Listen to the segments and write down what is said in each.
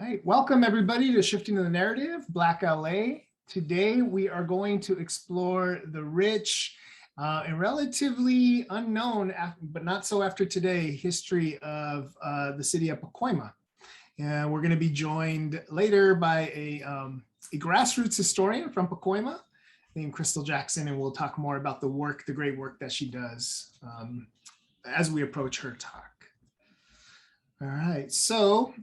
right, welcome everybody to Shifting the Narrative, Black LA. Today we are going to explore the rich and relatively unknown, but not so after today, history of the city of Pacoima. And we're going to be joined later by a grassroots historian from Pacoima named Crystal Jackson, and we'll talk more about the great work that she does as we approach her talk. All right, so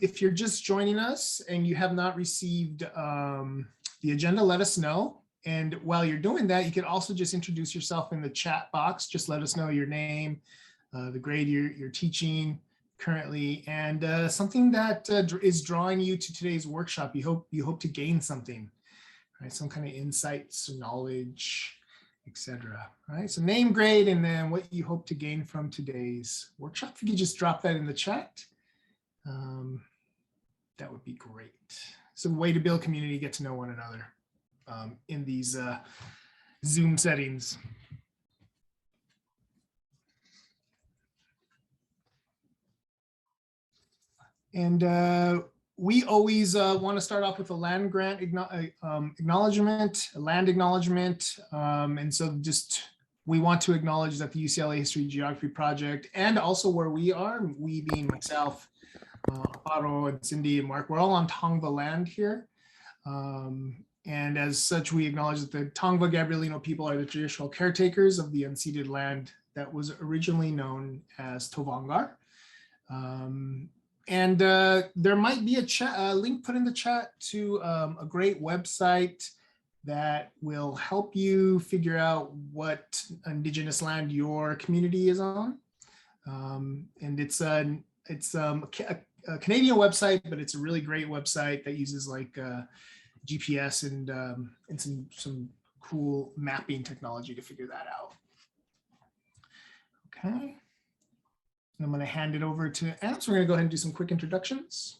if you're just joining us and you have not received the agenda, let us know. And while you're doing that, you can also just introduce yourself in the chat box. Just let us know your name, the grade you're teaching currently, and something that is drawing you to today's workshop. You hope to gain something, right? Some kind of insights, knowledge, etc. Right, so name, grade, and then what you hope to gain from today's workshop. If you could just drop that in the chat, that would be great. It's a way to build community, get to know one another in these Zoom settings. And we always want to start off with a land grant acknowledgement, a land acknowledgement. And so just, we want to acknowledge that the UCLA History Geography Project, and also where we are, we being myself, Amparo and Cindy and Mark, we're all on Tongva land here. And as such, we acknowledge that the Tongva Gabrielino people are the traditional caretakers of the unceded land that was originally known as Tovangar. And there might be a link put in the chat to a great website that will help you figure out what Indigenous land your community is on. And it's a Canadian website, but it's a really great website that uses like GPS and some cool mapping technology to figure that out. Okay. I'm going to hand it over to Anne. So we're going to go ahead and do some quick introductions.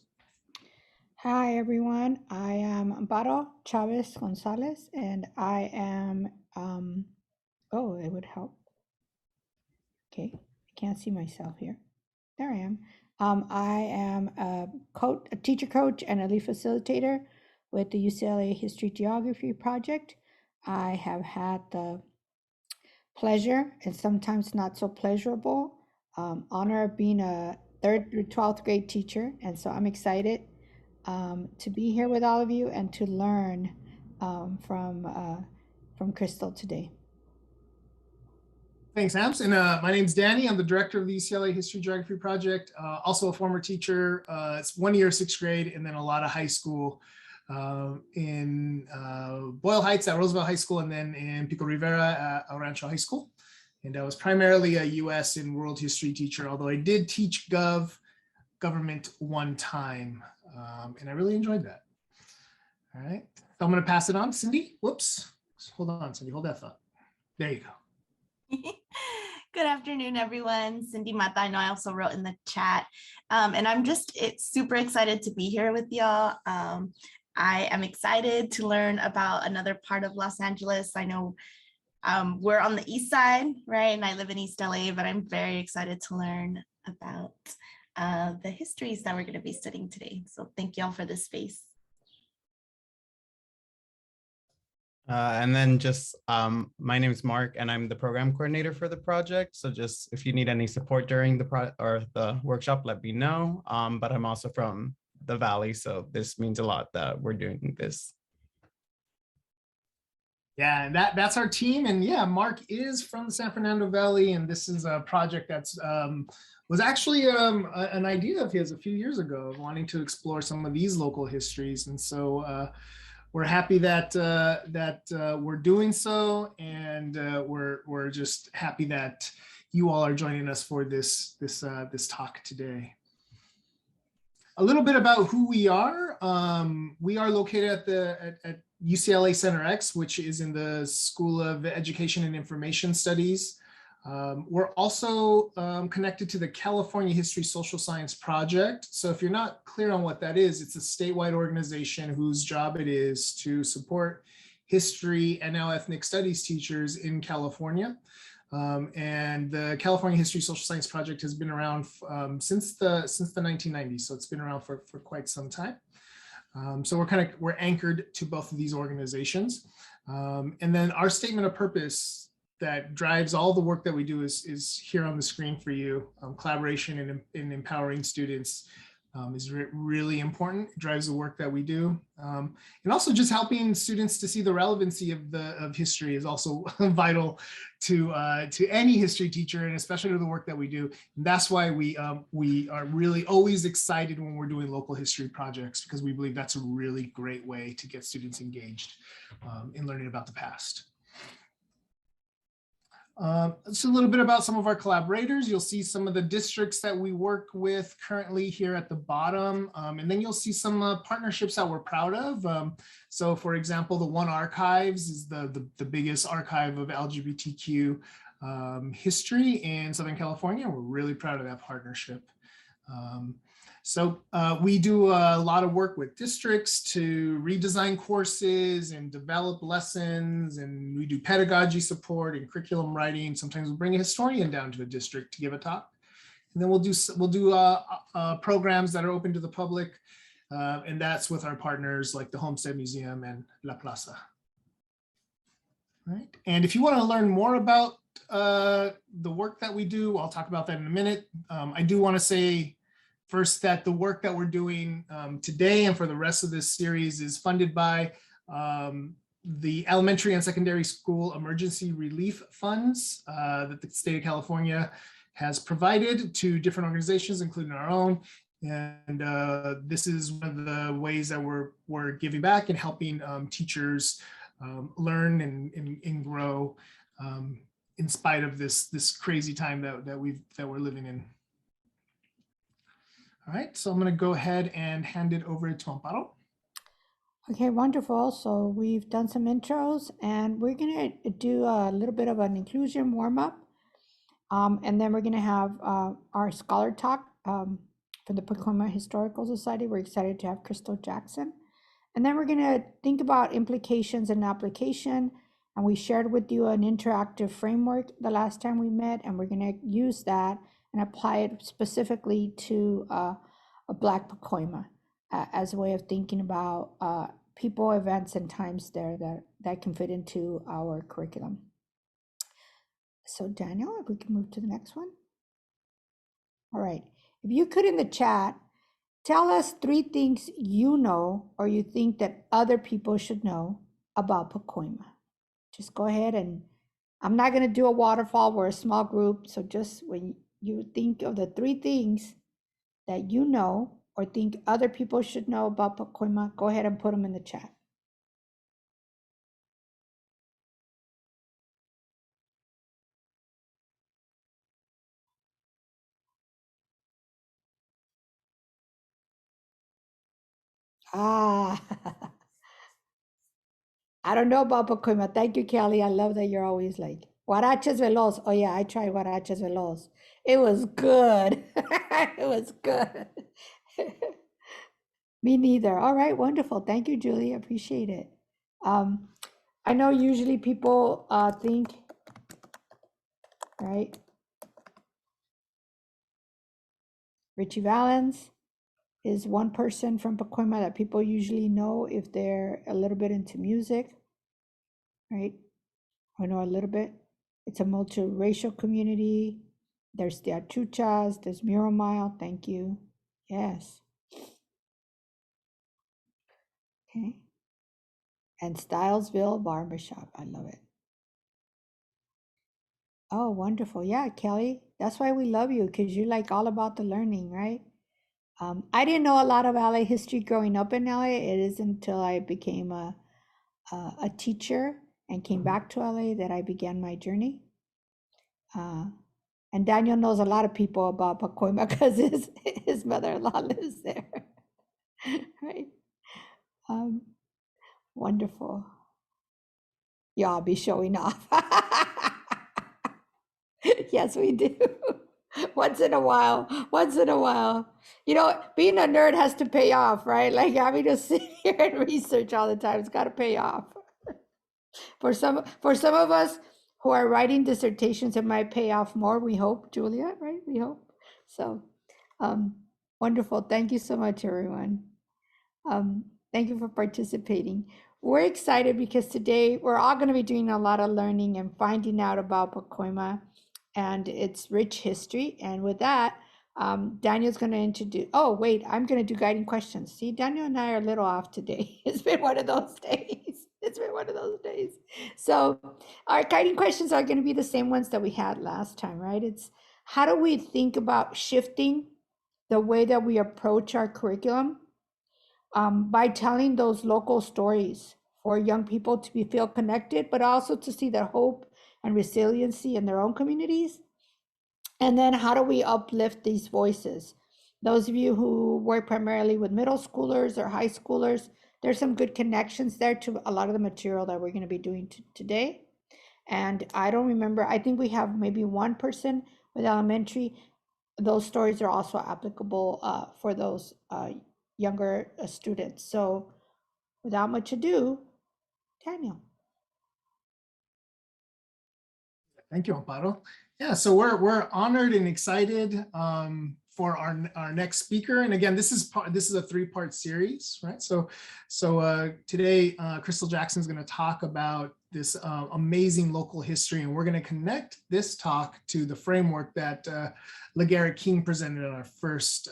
Hi, everyone. I am Amparo Chavez Gonzalez, and I am, oh, it would help. Okay, I can't see myself here. There I am. I am a teacher coach and a lead facilitator with the UCLA History Geography Project. I have had the pleasure, and sometimes not so pleasurable, honor of being a 3rd through 12th grade teacher. And so I'm excited to be here with all of you and to learn from Crystal today. Thanks, Ams. And my name's Danny. I'm the director of the UCLA History Geography Project, also a former teacher. It's 1 year, 6th grade, and then a lot of high school in Boyle Heights at Roosevelt High School, and then in Pico Rivera at El Rancho High School. And I was primarily a US and world history teacher, although I did teach government one time, and I really enjoyed that. All right, so I'm going to pass it on. Cindy, whoops, hold on, Cindy, hold that thought. There you go. Good afternoon, everyone. Cindy Mata, I know I also wrote in the chat, and I'm just super excited to be here with y'all. I am excited to learn about another part of Los Angeles. I know we're on the east side, right? And I live in East LA, but I'm very excited to learn about the histories that we're going to be studying today. So thank you all for this space. And then just, my name is Mark, and I'm the program coordinator for the project. So just if you need any support during the workshop, let me know. But I'm also from the Valley, so this means a lot that we're doing this. Yeah, and that's our team. And yeah, Mark is from the San Fernando Valley, and this is a project that's was actually an idea of his a few years ago, of wanting to explore some of these local histories. And so we're happy that we're doing so, and we're just happy that you all are joining us for this talk today. A little bit about who we are. We are located at UCLA Center X, which is in the School of Education and Information Studies. We're also connected to the California History Social Science Project. So if you're not clear on what that is, it's a statewide organization whose job it is to support history and now ethnic studies teachers in California. And the California History Social Science Project has been around since the 1990s. So it's been around for quite some time. So we're anchored to both of these organizations. And then our statement of purpose that drives all the work that we do is here on the screen for you. Collaboration in empowering students is really important. It drives the work that we do. And also just helping students to see the relevancy of history is also vital to any history teacher, and especially to the work that we do. And that's why we are really always excited when we're doing local history projects, because we believe that's a really great way to get students engaged in learning about the past. Just a little bit about some of our collaborators. You'll see some of the districts that we work with currently here at the bottom. And then you'll see some partnerships that we're proud of. So for example, the One Archives is the biggest archive of LGBTQ history in Southern California. We're really proud of that partnership. So we do a lot of work with districts to redesign courses and develop lessons, and we do pedagogy support and curriculum writing. Sometimes we bring a historian down to a district to give a talk, and then we'll do programs that are open to the public, and that's with our partners like the Homestead Museum and La Plaza. Right, and if you want to learn more about the work that we do, I'll talk about that in a minute. I do want to say first that the work that we're doing today and for the rest of this series is funded by the elementary and secondary school emergency relief funds that the state of California has provided to different organizations, including our own. And this is one of the ways that we're giving back and helping teachers learn and grow in spite of this crazy time that we're living in. All right, so I'm going to go ahead and hand it over to Amparo. Okay, wonderful. So we've done some intros, and we're going to do a little bit of an inclusion warm-up. And then we're going to have our scholar talk from the Pacoima Historical Society. We're excited to have Crystal Jackson. And then we're going to think about implications and application. And we shared with you an interactive framework the last time we met, and we're going to use that and apply it specifically to a Black Pacoima as a way of thinking about people, events, and times there that can fit into our curriculum. So Daniel, if we can move to the next one. All right, if you could in the chat, tell us 3 things you know or you think that other people should know about Pacoima. Just go ahead, and I'm not going to do a waterfall. We're a small group, so just when you think of the 3 things that you know or think other people should know about Pacoima, go ahead and put them in the chat. Ah, I don't know about Pacoima. Thank you, Kelly. I love that you're always like, Huaraches Veloz. Oh yeah, I tried Huaraches Veloz. It was good. It was good. Me neither. All right, wonderful. Thank you, Julie. Appreciate it. I know usually people think, right? Richie Valens is one person from Pacoima that people usually know if they're a little bit into music, right? I know a little bit. It's a multiracial community. There's the Achuchas, there's Mural Mile. Thank you. Yes. Okay. And Stylesville Barbershop. I love it. Oh, wonderful. Yeah, Kelly. That's why we love you, because you're like all about the learning, right? I didn't know a lot of LA history growing up in LA. It isn't until I became a teacher and came back to LA that I began my journey. And Daniel knows a lot of people about Pacoima because his mother-in-law lives there. Right? Wonderful. Yeah, I'll be showing off. Yes, we do. Once in a while. You know, being a nerd has to pay off, right? Like having to sit here and research all the time, it's got to pay off. For some of us, who are writing dissertations that might pay off more. We hope, Julia, right? We hope. So wonderful. Thank you so much, everyone. Thank you for participating. We're excited because today we're all going to be doing a lot of learning and finding out about Pacoima and its rich history. And with that, Daniel's going to introduce, oh, wait, I'm going to do guiding questions. See, Daniel and I are a little off today. It's been one of those days. It's been one of those days. So our guiding questions are going to be the same ones that we had last time, right? It's how do we think about shifting the way that we approach our curriculum by telling those local stories for young people to feel connected, but also to see their hope and resiliency in their own communities. And then how do we uplift these voices? Those of you who work primarily with middle schoolers or high schoolers, there's some good connections there to a lot of the material that we're going to be doing today. And I don't remember, I think we have maybe one person with elementary. Those stories are also applicable for those younger students. So without much ado, Daniel. Thank you, Amparo. Yeah, so we're honored and excited for our next speaker. And again, this is a 3-part series, right? So today, Crystal Jackson is going to talk about this amazing local history, and we're going to connect this talk to the framework that LeGarrette King presented in our first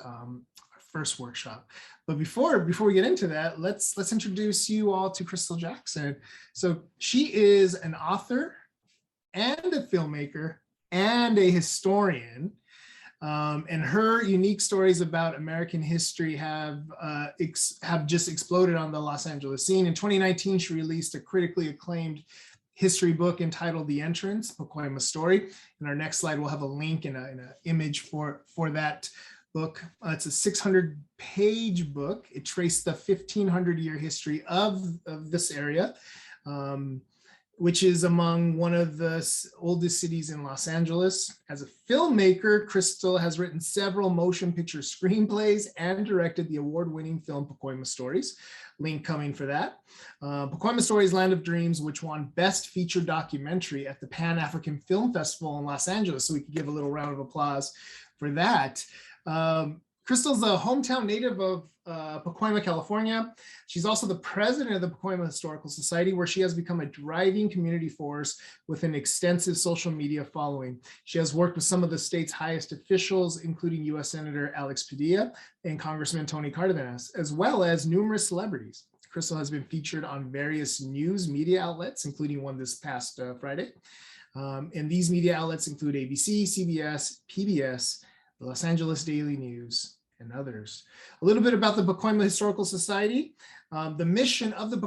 workshop. But before we get into that, let's introduce you all to Crystal Jackson. So she is an author and a filmmaker and a historian. And her unique stories about American history have just exploded on the Los Angeles scene. In 2019, she released a critically acclaimed history book entitled The Entrance, Pacoima Story. In our next slide, we'll have a link and an image for that book. It's a 600-page book. It traced the 1,500-year history of this area, which is among one of the oldest cities in Los Angeles. As a filmmaker, Crystal has written several motion picture screenplays and directed the award-winning film Pacoima Stories. Link coming for that. Pacoima Stories, Land of Dreams, which won Best Feature Documentary at the Pan-African Film Festival in Los Angeles. So we could give a little round of applause for that. Crystal's a hometown native of Pacoima, California. She's also the president of the Pacoima Historical Society, where she has become a driving community force with an extensive social media following. She has worked with some of the state's highest officials, including U.S. Senator Alex Padilla and Congressman Tony Cardenas, as well as numerous celebrities. Crystal has been featured on various news media outlets, including one this past Friday. And these media outlets include ABC, CBS, PBS, the Los Angeles Daily News, and others. A little bit about the Pacoima Historical Society. The mission of the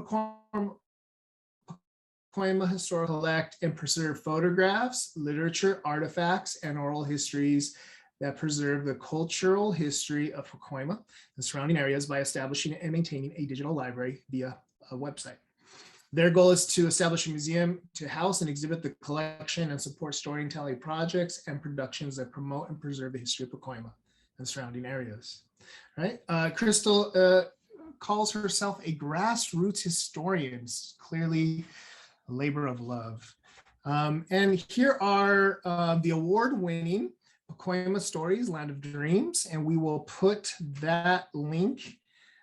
Pacoima Historical collect and preserve photographs, literature, artifacts, and oral histories that preserve the cultural history of Pacoima and surrounding areas by establishing and maintaining a digital library via a website. Their goal is to establish a museum to house and exhibit the collection and support storytelling projects and productions that promote and preserve the history of Pacoima and surrounding areas. Right? Crystal calls herself a grassroots historian, clearly a labor of love. And here are the award-winning Pacoima Stories, Land of Dreams, and we will put that link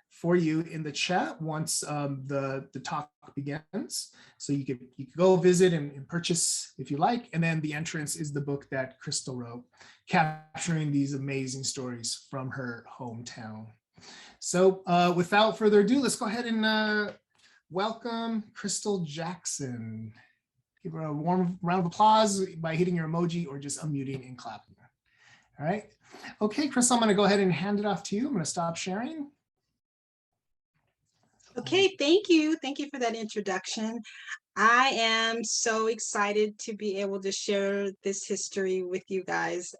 for you in the chat once the talk begins. So you could go visit and purchase if you like. And then The Entrance is the book that Crystal wrote, capturing these amazing stories from her hometown. So without further ado, let's go ahead and welcome Crystal Jackson. Give her a warm round of applause by hitting your emoji or just unmuting and clapping. All right. Okay, Crystal, I'm going to go ahead and hand it off to you. I'm going to stop sharing. Okay, thank you. Thank you for that introduction. I am so excited to be able to share this history with you guys.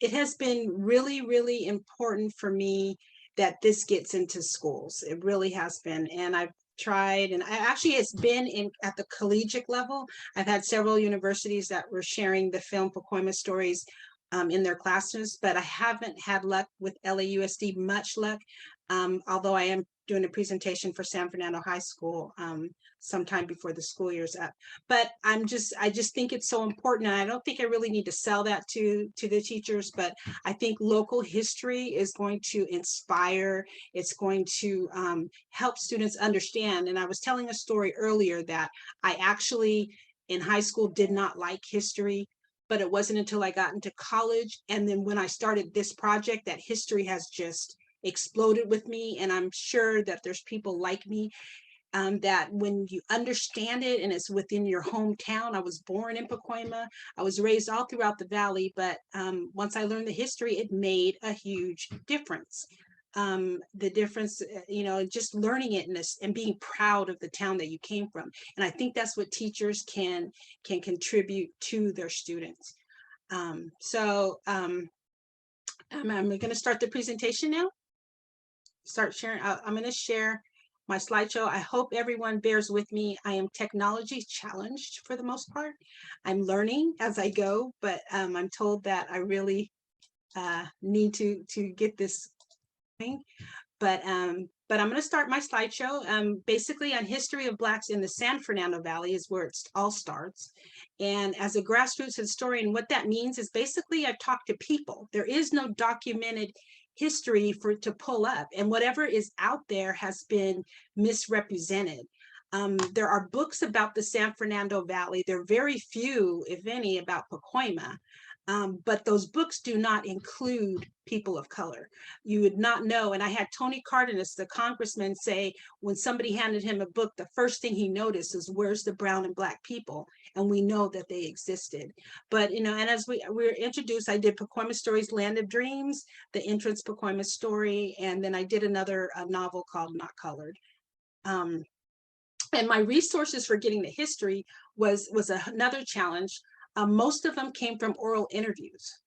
It has been really, really important for me that this gets into schools. It really has been. And I've tried, and it's been at the collegiate level. I've had several universities that were sharing the film Pacoima Stories in their classes, but I haven't had luck with LAUSD, much luck, although I am doing a presentation for San Fernando High School sometime before the school year's up. But I just think it's so important, and I don't think I really need to sell that to the teachers, but I think local history is going to inspire, it's going to help students understand. And I was telling a story earlier that I actually in high school did not like history, but it wasn't until I got into college, and then when I started this project, that history has just exploded with me. And I'm sure that there's people like me that when you understand it and it's within your hometown. I was born in Pacoima. I was raised all throughout the valley, but once I learned the history, it made a huge difference. The difference, you know, just learning it and being proud of the town that you came from. And I think that's what teachers can contribute to their students. I'm going to start the presentation now. Start sharing. I'm going to share my slideshow. I hope everyone bears with me. I am technology challenged for the most part. I'm learning as I go, but I'm told that I really need to get this thing. But I'm going to start my slideshow. Basically on history of Blacks in the San Fernando Valley is where it all starts. And as a grassroots historian, what that means is basically I've talked to people. There is no documented history to pull up, and whatever is out there has been misrepresented. There are books about the San Fernando Valley. There are very few, if any, about Pacoima. But those books do not include people of color. You would not know. And I had Tony Cardenas, the congressman, say when somebody handed him a book, the first thing he noticed is where's the brown and Black people? And we know that they existed. But, you know, and as we were introduced, I did Pacoima Stories, Land of Dreams, the entrance Pacoima story, and then I did another novel called Not Colored. And my resources for getting the history was another challenge. Most of them came from oral interviews.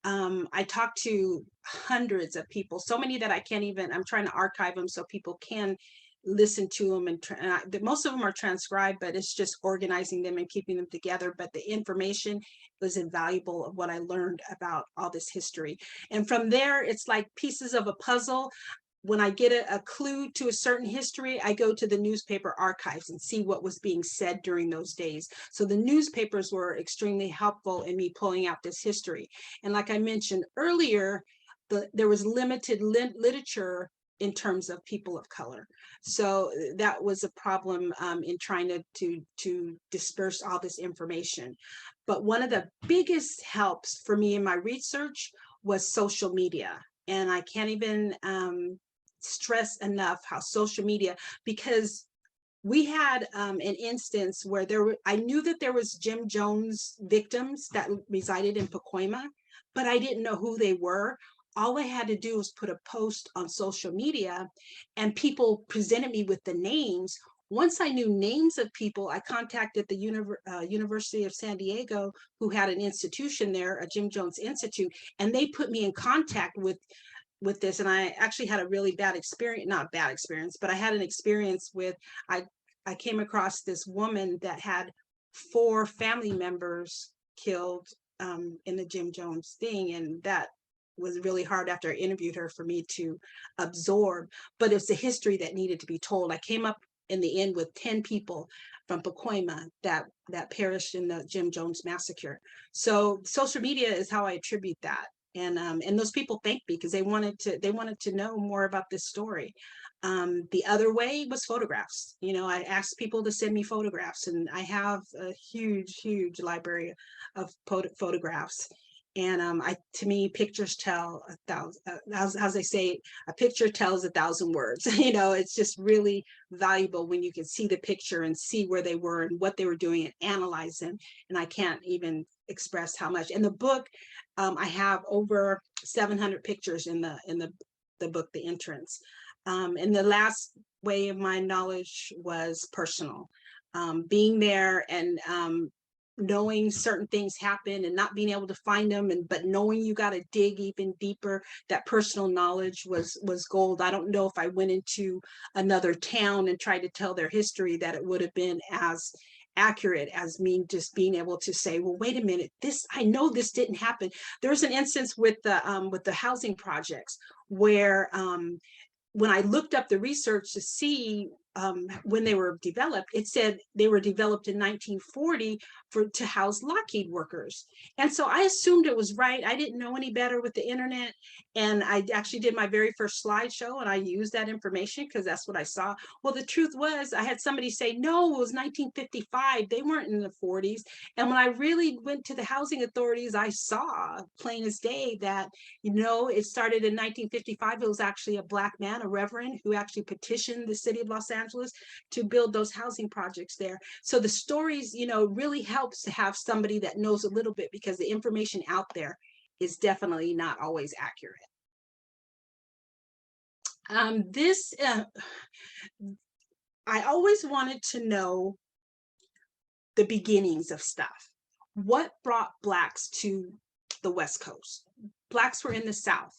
I talked to hundreds of people, so many that I can't even, I'm trying to archive them so people can listen to them. And most of them are transcribed, but it's just organizing them and keeping them together. But the information was invaluable of what I learned about all this history. And from there, it's like pieces of a puzzle. When I get a clue to a certain history, I go to the newspaper archives and see what was being said during those days. So the newspapers were extremely helpful in me pulling out this history. And like I mentioned earlier, there was limited literature in terms of people of color. So that was a problem in trying to disperse all this information. But one of the biggest helps for me in my research was social media. And I can't even stress enough how social media, because we had an instance where I knew that there was Jim Jones victims that resided in Pacoima, but I didn't know who they were. All I had to do was put a post on social media and people presented me with the names. Once I knew names of people, I contacted the University of San Diego, who had an institution there, a Jim Jones Institute, and they put me in contact with this. And I actually had a really bad experience, not bad experience, but I had an experience with, I came across this woman that had 4 family members killed in the Jim Jones thing. And that was really hard after I interviewed her for me to absorb, but it's a history that needed to be told. I came up in the end with 10 people from Pacoima that perished in the Jim Jones massacre. So social media is how I attribute that. And those people thanked me because they wanted to know more about this story. The other way was photographs. You know, I asked people to send me photographs, and I have a huge library of photographs. And to me, pictures tell 1,000. As they say, a picture tells 1,000 words. You know, it's just really valuable when you can see the picture and see where they were and what they were doing and analyze them. And I can't even express how much. In the book, I have over 700 pictures in the book, The Entrance. And the last way of my knowledge was personal, being there and knowing certain things happen and not being able to find them, but knowing you got to dig even deeper. That personal knowledge was gold. I don't know if I went into another town and tried to tell their history that it would have been as accurate as me just being able to say, well, wait a minute, I know this didn't happen. There's an instance with the housing projects where when I looked up the research to see when they were developed, it said they were developed in 1940 to house Lockheed workers. And so I assumed it was right. I didn't know any better with the internet. And I actually did my very first slideshow and I used that information because that's what I saw. Well, the truth was I had somebody say, no, it was 1955. They weren't in the 40s. And when I really went to the housing authorities, I saw plain as day that, you know, it started in 1955. It was actually a Black man, a reverend, who actually petitioned the city of Los Angeles to build those housing projects there. So the stories, you know, really helps to have somebody that knows a little bit, because the information out there is definitely not always accurate. I always wanted to know the beginnings of stuff. What brought Blacks to the West Coast? Blacks were in the South.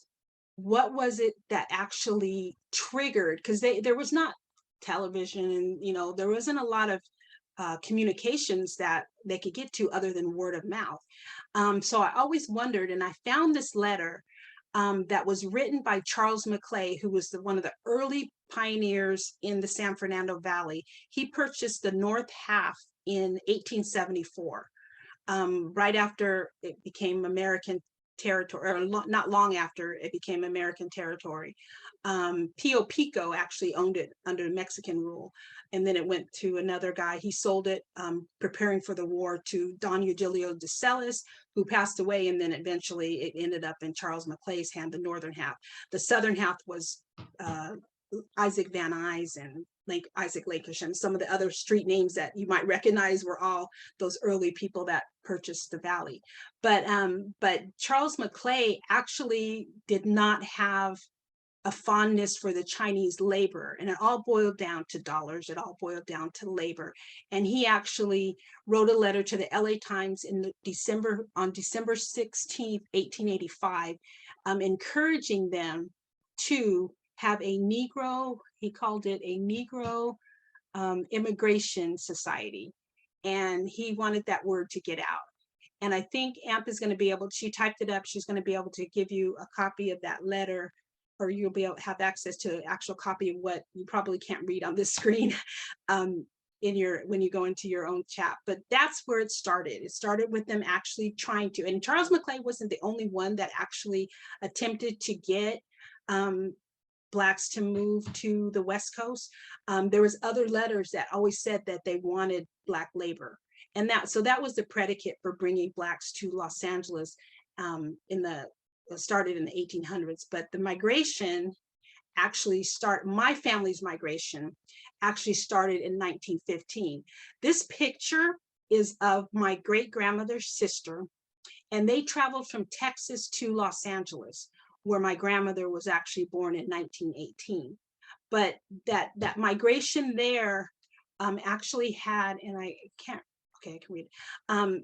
What was it that actually triggered? Because there was not television, and you know, there wasn't a lot of communications that they could get to other than word of mouth. So I always wondered, and I found this letter that was written by Charles Mcclay, who was one of the early pioneers in the San Fernando Valley. He purchased the north half in 1874, right after it became American territory, or not long after it became American territory. Pio Pico actually owned it under Mexican rule, and then it went to another guy. He sold it, preparing for the war, to Don Eugilio de Celis, who passed away, and then eventually it ended up in Charles Mcclay's hand, the northern half. The southern half was Isaac Van Nuys and Isaac Lakish, and some of the other street names that you might recognize were all those early people that purchased the valley. But Charles Mcclay actually did not have a fondness for the Chinese labor, and it all boiled down to dollars. It all boiled down to labor. And he actually wrote a letter to the LA Times on December 16th, 1885, encouraging them to have a Negro, he called it a Negro immigration society. And he wanted that word to get out. And I think AMP is going to be able, she typed it up, she's going to be able to give you a copy of that letter, or you'll be able to have access to an actual copy of what you probably can't read on this screen when you go into your own chat. But that's where it started. It started with them actually trying to, and Charles Mcclay wasn't the only one that actually attempted to get Blacks to move to the West Coast. There was other letters that always said that they wanted Black labor. And so that was the predicate for bringing Blacks to Los Angeles started in the 1800s. But the migration actually my family's migration actually started in 1915. This picture is of my great-grandmother's sister, and they traveled from Texas to Los Angeles, where my grandmother was actually born in 1918. But that migration there actually had, and I can read it.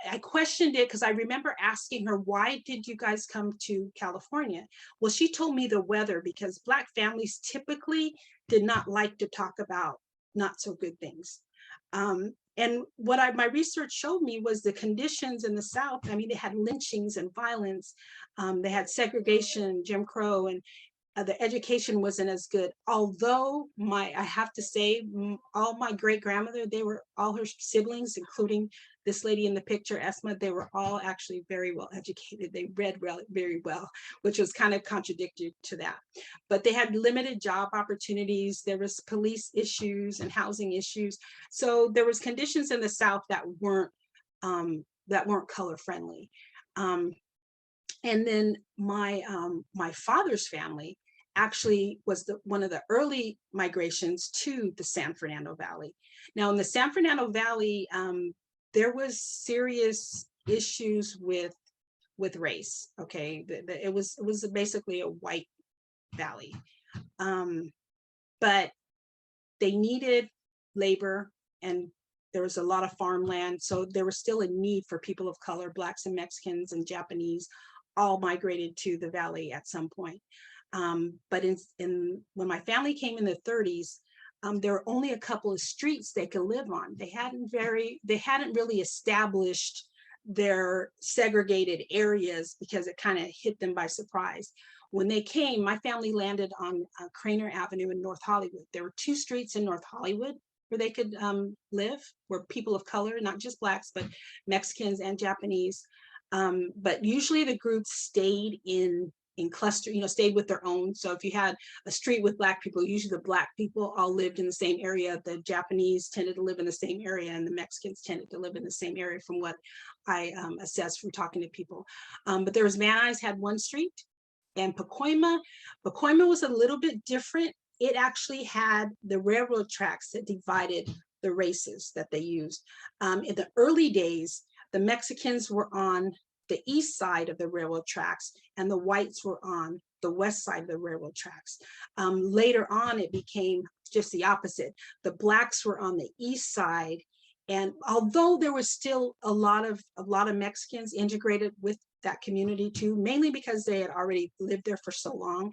I questioned it because I remember asking her, why did you guys come to California? Well, she told me the weather, because Black families typically did not like to talk about not so good things. And what my research showed me was the conditions in the South. I mean, they had lynchings and violence. They had segregation, Jim Crow, and the education wasn't as good. Although I have to say, all my great-grandmother, all her siblings, including this lady in the picture, Esma, they were all actually very well educated. They read very well, which was kind of contradictory to that. But they had limited job opportunities. There was police issues and housing issues. So there was conditions in the South that weren't color friendly. And then my father's family actually was one of the early migrations to the San Fernando Valley. Now in the San Fernando Valley, there was serious issues with race. Okay, it was basically a white valley, but they needed labor, and there was a lot of farmland, so there was still a need for people of color. Blacks and Mexicans and Japanese all migrated to the valley at some point. But when my family came in the 30s, there were only a couple of streets they could live on. They hadn't really established their segregated areas, because it kind of hit them by surprise. When they came, my family landed on Craner Avenue in North Hollywood. There were 2 streets in North Hollywood where they could live, where people of color, not just Blacks, but Mexicans and Japanese. But usually the groups stayed in cluster, stayed with their own. So if you had a street with Black people, usually the Black people all lived in the same area. The Japanese tended to live in the same area, and the Mexicans tended to live in the same area, from what I assessed from talking to people. But there was Van Nuys had one street, and Pacoima was a little bit different. It actually had the railroad tracks that divided the races that they used. In the early days, the Mexicans were on the east side of the railroad tracks, and the whites were on the west side of the railroad tracks. Later on, it became just the opposite. The Blacks were on the east side, and although there was still a lot of Mexicans integrated with that community too, mainly because they had already lived there for so long,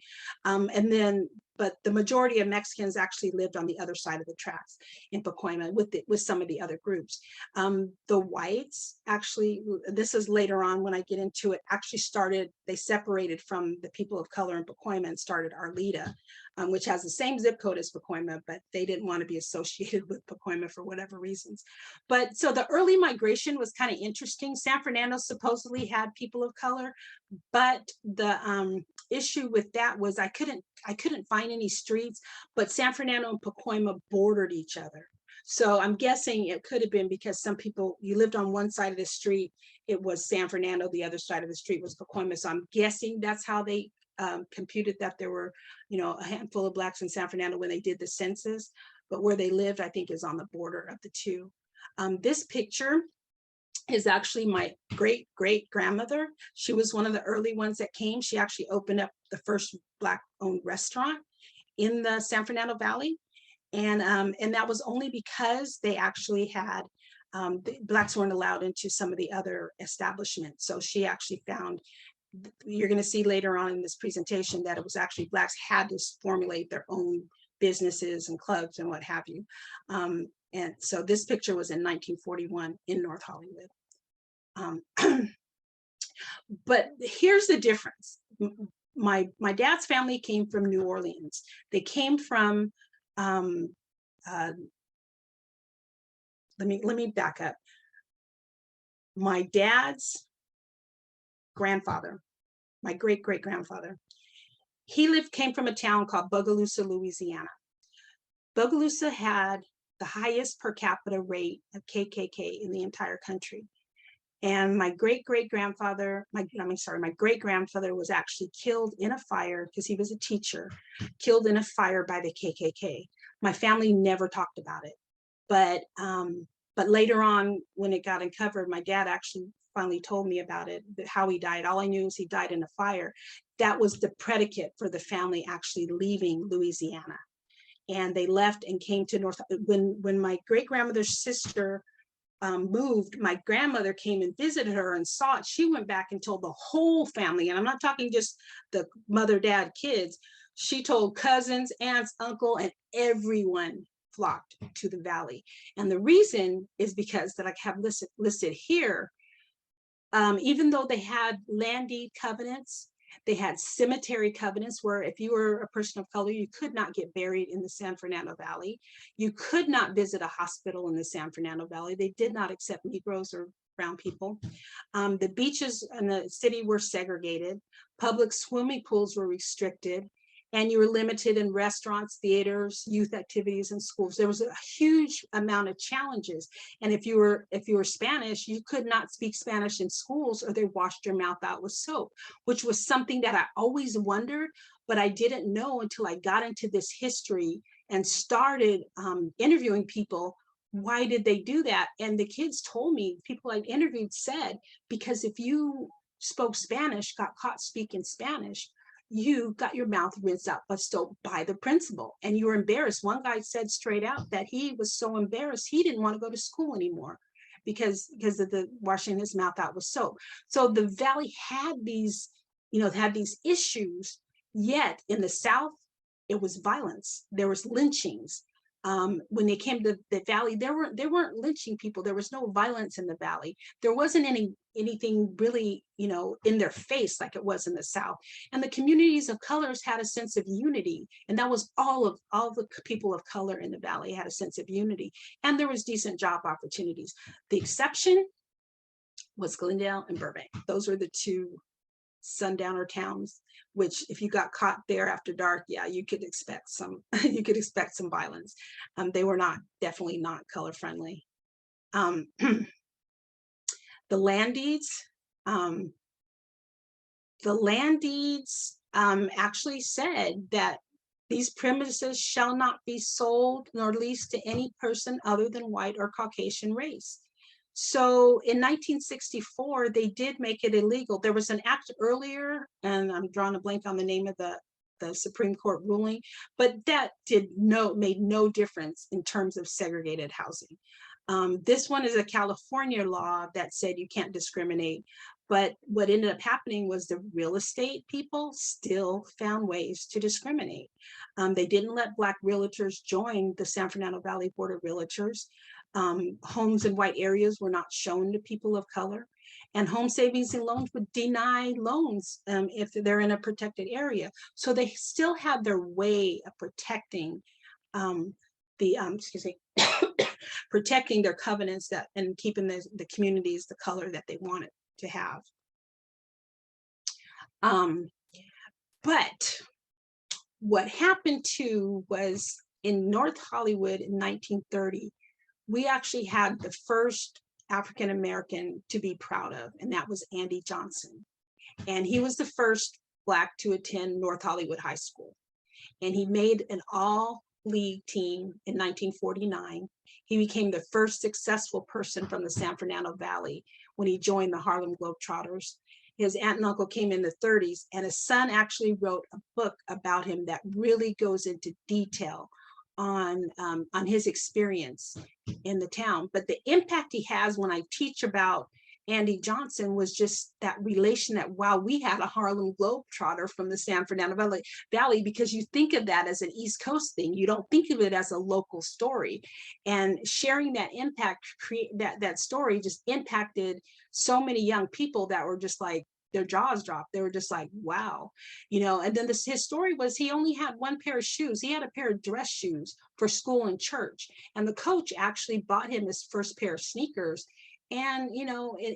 but the majority of Mexicans actually lived on the other side of the tracks in Pacoima with some of the other groups. The whites actually, this is later on when I get into it, actually they separated from the people of color in Pacoima and started Arleta, which has the same zip code as Pacoima, but they didn't want to be associated with Pacoima for whatever reasons. But so the early migration was kind of interesting. San Fernando supposedly had people of color, but the issue with that was I couldn't find any streets, but San Fernando and Pacoima bordered each other. So I'm guessing it could have been because some people, you lived on one side of the street, it was San Fernando, the other side of the street was Pacoima. So I'm guessing that's how they computed that there were, a handful of Blacks in San Fernando when they did the census, but where they lived, I think, is on the border of the two. This picture is actually my great-great-grandmother. She was one of the early ones that came. She actually opened up the first Black-owned restaurant in the San Fernando Valley. And that was only because they actually had, the Blacks weren't allowed into some of the other establishments. So she actually found, you're going to see later on in this presentation, that it was actually Blacks had to formulate their own businesses and clubs and what have you. And so this picture was in 1941 in North Hollywood. But here's the difference. My dad's family came from New Orleans. They came from, let me back up. My dad's grandfather, my great-great-grandfather, came from a town called Bogalusa, Louisiana. Bogalusa had the highest per capita rate of KKK in the entire country. And my great-great-grandfather, my great-grandfather was actually killed in a fire because he was a teacher, killed in a fire by the KKK. My family never talked about it. But later on, when it got uncovered, my dad actually finally told me about it, how he died. All I knew is he died in a fire. That was the predicate for the family actually leaving Louisiana. And they left and came to North. When my great-grandmother's sister moved, my grandmother came and visited her and saw it. She went back and told the whole family, and I'm not talking just the mother, dad, kids. She told cousins, aunts, uncle, and everyone flocked to the valley. And the reason is because that I have listed here, even though they had land deed covenants, they had cemetery covenants where if you were a person of color, you could not get buried in the San Fernando Valley. You could not visit a hospital in the San Fernando Valley. They did not accept Negroes or brown people. The beaches in the city were segregated. Public swimming pools were restricted. And you were limited in restaurants, theaters, youth activities, and schools. There was a huge amount of challenges. And if you were Spanish, you could not speak Spanish in schools, or they washed your mouth out with soap, which was something that I always wondered, but I didn't know until I got into this history and started interviewing people. Why did they do that? And the kids told me, people I interviewed said, because if you spoke Spanish, got caught speaking Spanish, you got your mouth rinsed out but still by the principal, and you were embarrassed. One guy said straight out that he was so embarrassed he didn't want to go to school anymore because of the washing his mouth out with soap. So the valley had these, had these issues, yet in the South, it was violence. There was lynchings. When they came to the valley, there weren't lynching people. There was no violence in the valley. There wasn't any anything really, in their face like it was in the South. And the communities of colors had a sense of unity. And that was all the people of color in the Valley had a sense of unity. And there was decent job opportunities. The exception was Glendale and Burbank. Those were the two sundowner towns, which if you got caught there after dark, yeah, you could expect some violence. They were definitely not color friendly. The land deeds, actually said that these premises shall not be sold nor leased to any person other than white or Caucasian race. So in 1964, they did make it illegal. There was an act earlier, and I'm drawing a blank on the name of the Supreme Court ruling, but that made no difference in terms of segregated housing. This one is a California law that said you can't discriminate, but what ended up happening was the real estate people still found ways to discriminate. They didn't let Black realtors join the San Fernando Valley Board of Realtors. Homes in white areas were not shown to people of color, and home savings and loans would deny loans if they're in a protected area. So they still had their way of protecting protecting their covenants and keeping the communities the color that they wanted to have. But what happened too was in North Hollywood in 1930, we actually had the first African-American to be proud of, and that was Andy Johnson. And he was the first Black to attend North Hollywood High School. And he made an all-league team in 1949. He became the first successful person from the San Fernando Valley when he joined the Harlem Globetrotters. His aunt and uncle came in the 30s, and his son actually wrote a book about him that really goes into detail on his experience in the town. But the impact he has when I teach about Andy Johnson was just that relation that, wow, we had a Harlem Globetrotter from the San Fernando Valley, because you think of that as an East Coast thing. You don't think of it as a local story. And sharing that impact, that story just impacted so many young people that were just like, their jaws dropped. They were just like, wow, and then his story was he only had one pair of shoes. He had a pair of dress shoes for school and church. And the coach actually bought him his first pair of sneakers. And,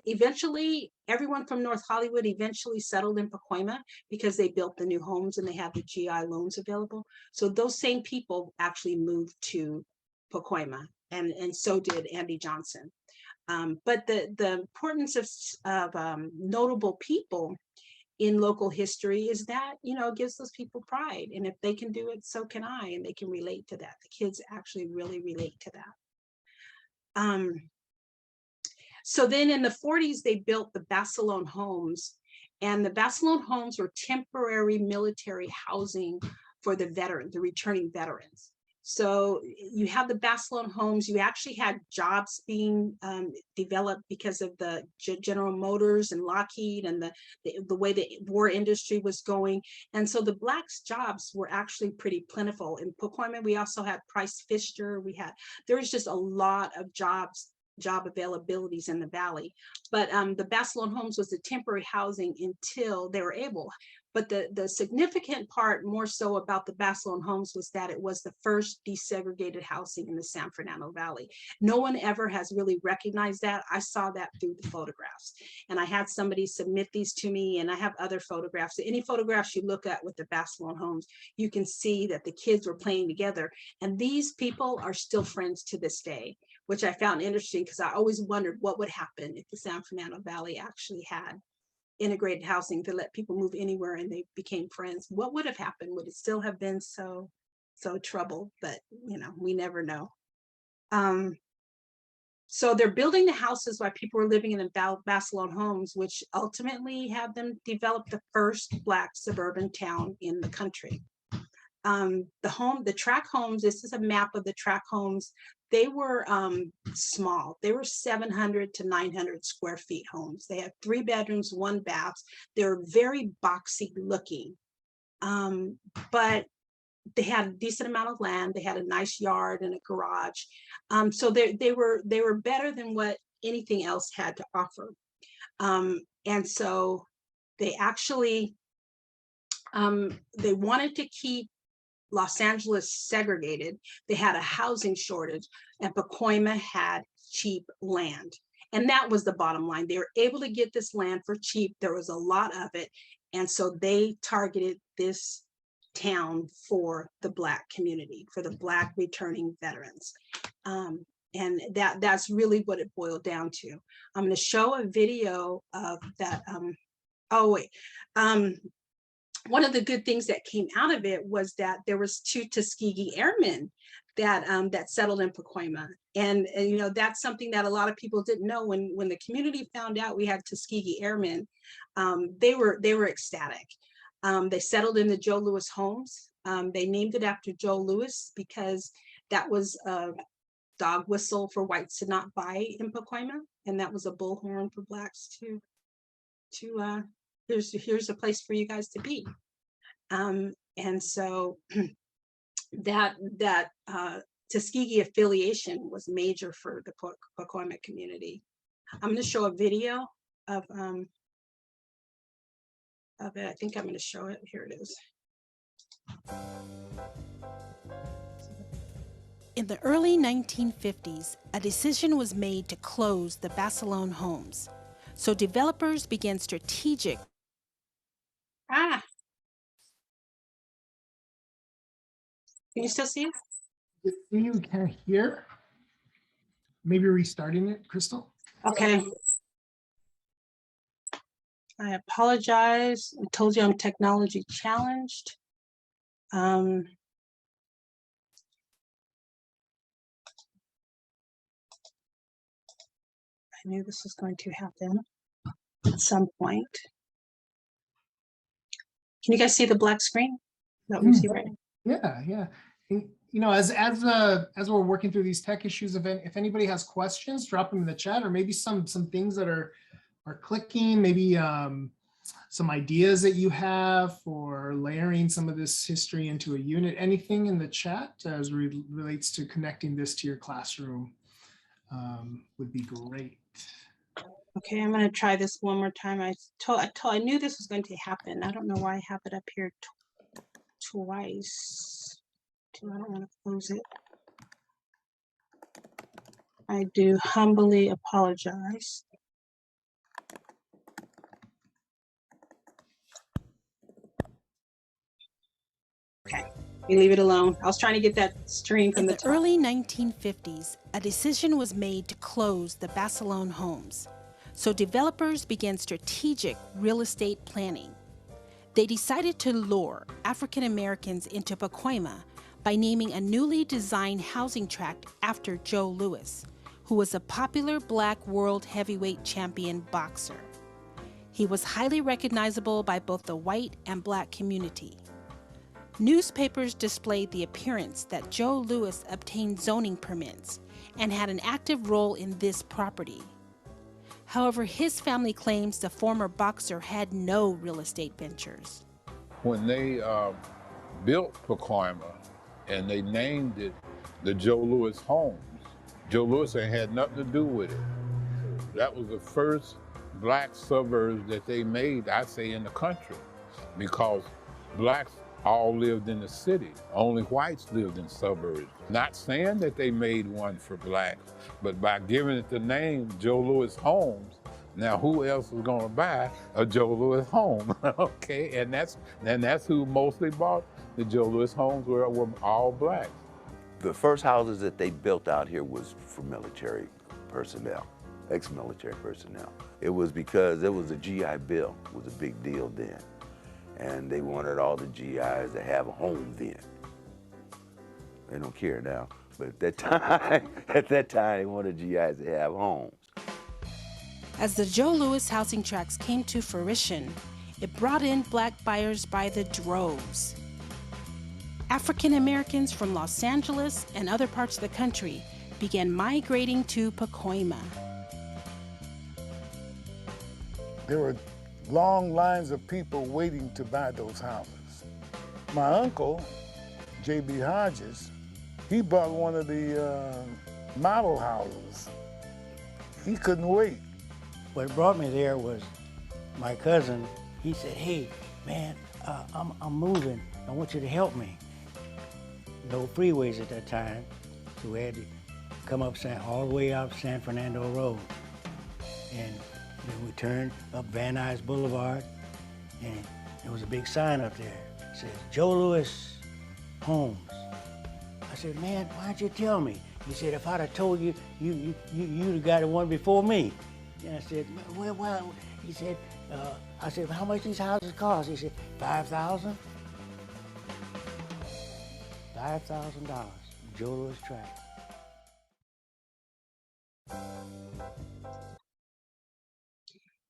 eventually everyone from North Hollywood eventually settled in Pacoima because they built the new homes and they had the GI loans available. So those same people actually moved to Pacoima, and so did Andy Johnson. But the importance of notable people in local history is that, gives those people pride. And if they can do it, so can I, and they can relate to that. The kids actually really relate to that. So then in the 40s, they built the Basilone Homes, and the Basilone Homes were temporary military housing for the returning veterans. So you have the Basilone Homes. You actually had jobs being developed because of the General Motors and Lockheed and the way the war industry was going. And so the Blacks' jobs were actually pretty plentiful. In Pacoima, we also had Price Fisher. There was just a lot of job availabilities in the Valley. But the Basilone Homes was a temporary housing until they were able. But the significant part more so about the Basilone Homes was that it was the first desegregated housing in the San Fernando Valley. No one ever has really recognized that. I saw that through the photographs. And I had somebody submit these to me, and I have other photographs. Any photographs you look at with the Basilone Homes, you can see that the kids were playing together. And these people are still friends to this day, which I found interesting because I always wondered what would happen if the San Fernando Valley actually had integrated housing to let people move anywhere and they became friends. What would have happened? Would it still have been so troubled? But we never know. So they're building the houses while people were living in the Basilone Homes, which ultimately have them develop the first Black suburban town in the country. The tract homes, this is a map of the tract homes. They were small. They were 700 to 900 square feet homes. They had 3 bedrooms, 1 bath. They were very boxy looking, but they had a decent amount of land. They had a nice yard and a garage. So they were better than what anything else had to offer. And so they actually, they wanted to keep Los Angeles segregated. They had a housing shortage, and Pacoima had cheap land. And that was the bottom line. They were able to get this land for cheap. There was a lot of it. And so they targeted this town for the Black community, for the Black returning veterans. And that's really what it boiled down to. I'm going to show a video of that. Oh, wait. One of the good things that came out of it was that there was 2 Tuskegee Airmen that settled in Pacoima. And you know, that's something that a lot of people didn't know. When the community found out we had Tuskegee Airmen, they were ecstatic. They settled in the Joe Louis Homes. They named it after Joe Louis because that was a dog whistle for whites to not buy in Pacoima, and that was a bullhorn for Blacks to here's a place for you guys to be. And so that Tuskegee affiliation was major for the Pacoima community. I'm going to show a video of it. I think I'm going to show it. Here it is. In the early 1950s, a decision was made to close the Basilone Homes. So developers began strategic. Can you still see it? You can't hear. Maybe restarting it, Crystal. Okay. I apologize. I told you I'm technology challenged. I knew this was going to happen at some point. Can you guys see the black screen? That we see right now? Yeah. And, you know, as we're working through these tech issues, if anybody has questions, drop them in the chat, or maybe some things that are clicking, maybe some ideas that you have for layering some of this history into a unit. Anything in the chat as relates to connecting this to your classroom would be great. Okay, I'm going to try this one more time. I knew this was going to happen. I don't know why I have it up here twice. I don't want to close it. I do humbly apologize. Okay, we leave it alone. I was trying to get that stream from In the the top. early 1950s, a decision was made to close the Basilone Homes. So developers began strategic real estate planning. They decided to lure African Americans into Pacoima by naming a newly designed housing tract after Joe Louis, who was a popular Black world heavyweight champion boxer. He was highly recognizable by both the white and Black community. Newspapers displayed the appearance that Joe Louis obtained zoning permits and had an active role in this property. However, his family claims the former boxer had no real estate ventures. When they built Pacoima and they named it the Joe Louis Homes, Joe Louis ain't had nothing to do with it. That was the first Black suburbs that they made, I'd say, in the country, because Blacks all lived in the city. Only whites lived in suburbs. Not saying that they made one for Blacks, but by giving it the name Joe Louis Homes, now who else is gonna buy a Joe Louis home? Okay, and that's who mostly bought the Joe Louis homes were all Blacks. The first houses that they built out here was for military personnel, ex-military personnel. It was because there was a GI Bill, was a big deal then. And they wanted all the GIs to have a home then. They don't care now, but at that time, they wanted GIs to have homes. As the Joe Louis housing tracts came to fruition, it brought in Black buyers by the droves. African Americans from Los Angeles and other parts of the country began migrating to Pacoima. There were long lines of people waiting to buy those houses. My uncle, J.B. Hodges, he bought one of the model houses. He couldn't wait. What brought me there was my cousin. He said, "Hey, man, I'm moving. I want you to help me." No freeways at that time, so we had to come up all the way up San Fernando Road. And then we turned up Van Nuys Boulevard, and there was a big sign up there. It says, Joe Louis Homes. I said, "Man, why'd you tell me?" He said, "If I'd have told you, you'd have got the one before me." And I said, well, he said, I said, "How much these houses cost?" He said, $5,000. $5,000, Joe Louis tract.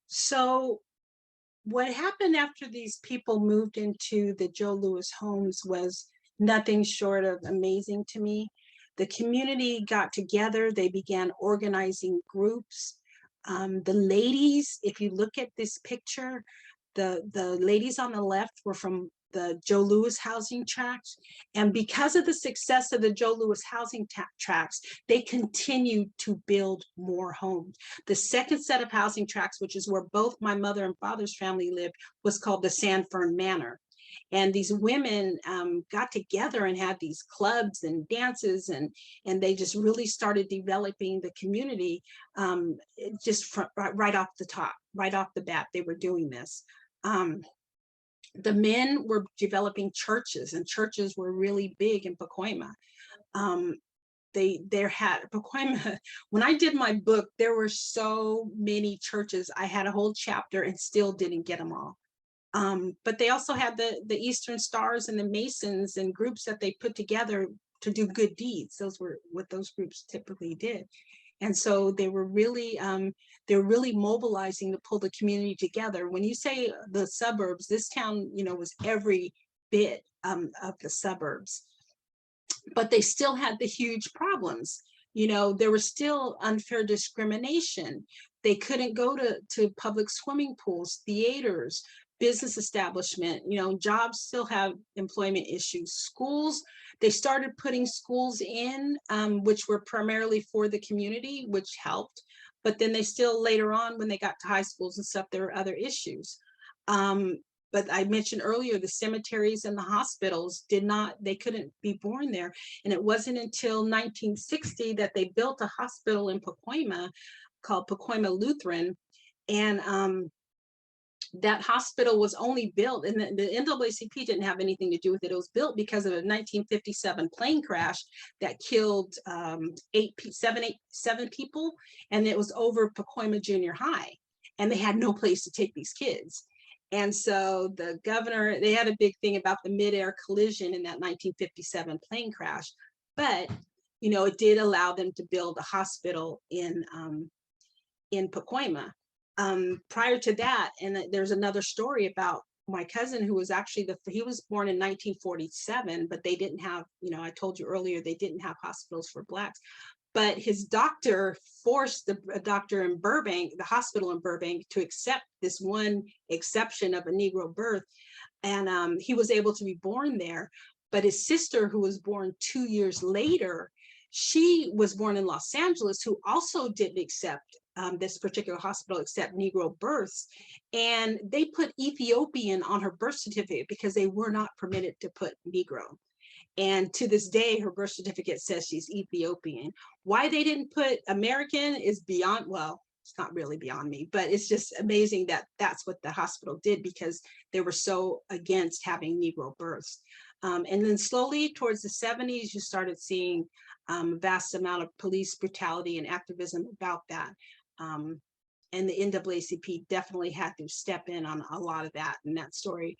So what happened after these people moved into the Joe Louis homes was nothing short of amazing to me. The community got together, they began organizing groups. The ladies, if you look at this picture, the ladies on the left were from the Joe Louis housing tracts. And because of the success of the Joe Louis housing tracts, they continued to build more homes. The second set of housing tracts, which is where both my mother and father's family lived, was called the Sanford Manor. And these women got together and had these clubs and dances, and they just really started developing the community right off the top, right off the bat. They were doing this. The men were developing churches, and churches were really big in Pacoima. Pacoima, when I did my book, there were so many churches. I had a whole chapter and still didn't get them all. But they also had the Eastern Stars and the Masons and groups that they put together to do good deeds. Those were what those groups typically did. And so they were really mobilizing to pull the community together. When you say the suburbs, this town, was every bit of the suburbs. But they still had the huge problems. There was still unfair discrimination. They couldn't go to public swimming pools, theaters, business establishment. Jobs still have employment issues. Schools, they started putting schools in, which were primarily for the community, which helped. But then they still, later on, when they got to high schools and stuff, there were other issues. But I mentioned earlier, the cemeteries and the hospitals they couldn't be born there. And it wasn't until 1960 that they built a hospital in Pacoima called Pacoima Lutheran. And that hospital was only built, and the NAACP didn't have anything to do with it. It was built because of a 1957 plane crash that killed 7 people, and it was over Pacoima Junior High, and they had no place to take these kids. And so the governor, they had a big thing about the mid-air collision in that 1957 plane crash, but it did allow them to build a hospital in Pacoima. Prior to that, and there's another story about my cousin who was actually he was born in 1947, but they didn't have, I told you earlier, they didn't have hospitals for Blacks. But his doctor forced the doctor in Burbank, the hospital in Burbank, to accept this one exception of a Negro birth. And he was able to be born there. But his sister, who was born 2 years later, she was born in Los Angeles, who also didn't accept this particular hospital accept Negro births. And they put Ethiopian on her birth certificate because they were not permitted to put Negro. And to this day, her birth certificate says she's Ethiopian. Why they didn't put American is beyond, well, it's not really beyond me, but it's just amazing that that's what the hospital did, because they were so against having Negro births. And then slowly towards the 70s, you started seeing a vast amount of police brutality and activism about that. And the NAACP definitely had to step in on a lot of that. And that story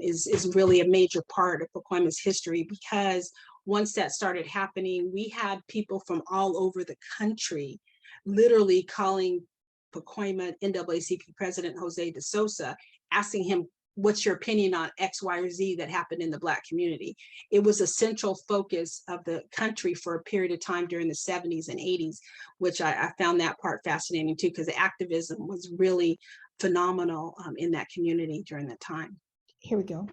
is really a major part of Pacoima's history, because once that started happening, we had people from all over the country literally calling Pacoima NAACP President Jose de Sosa, asking him, what's your opinion on X, Y, or Z that happened in the Black community? It was a central focus of the country for a period of time during the 70s and 80s, which I found that part fascinating too, because the activism was really phenomenal in that community during that time. Here we go.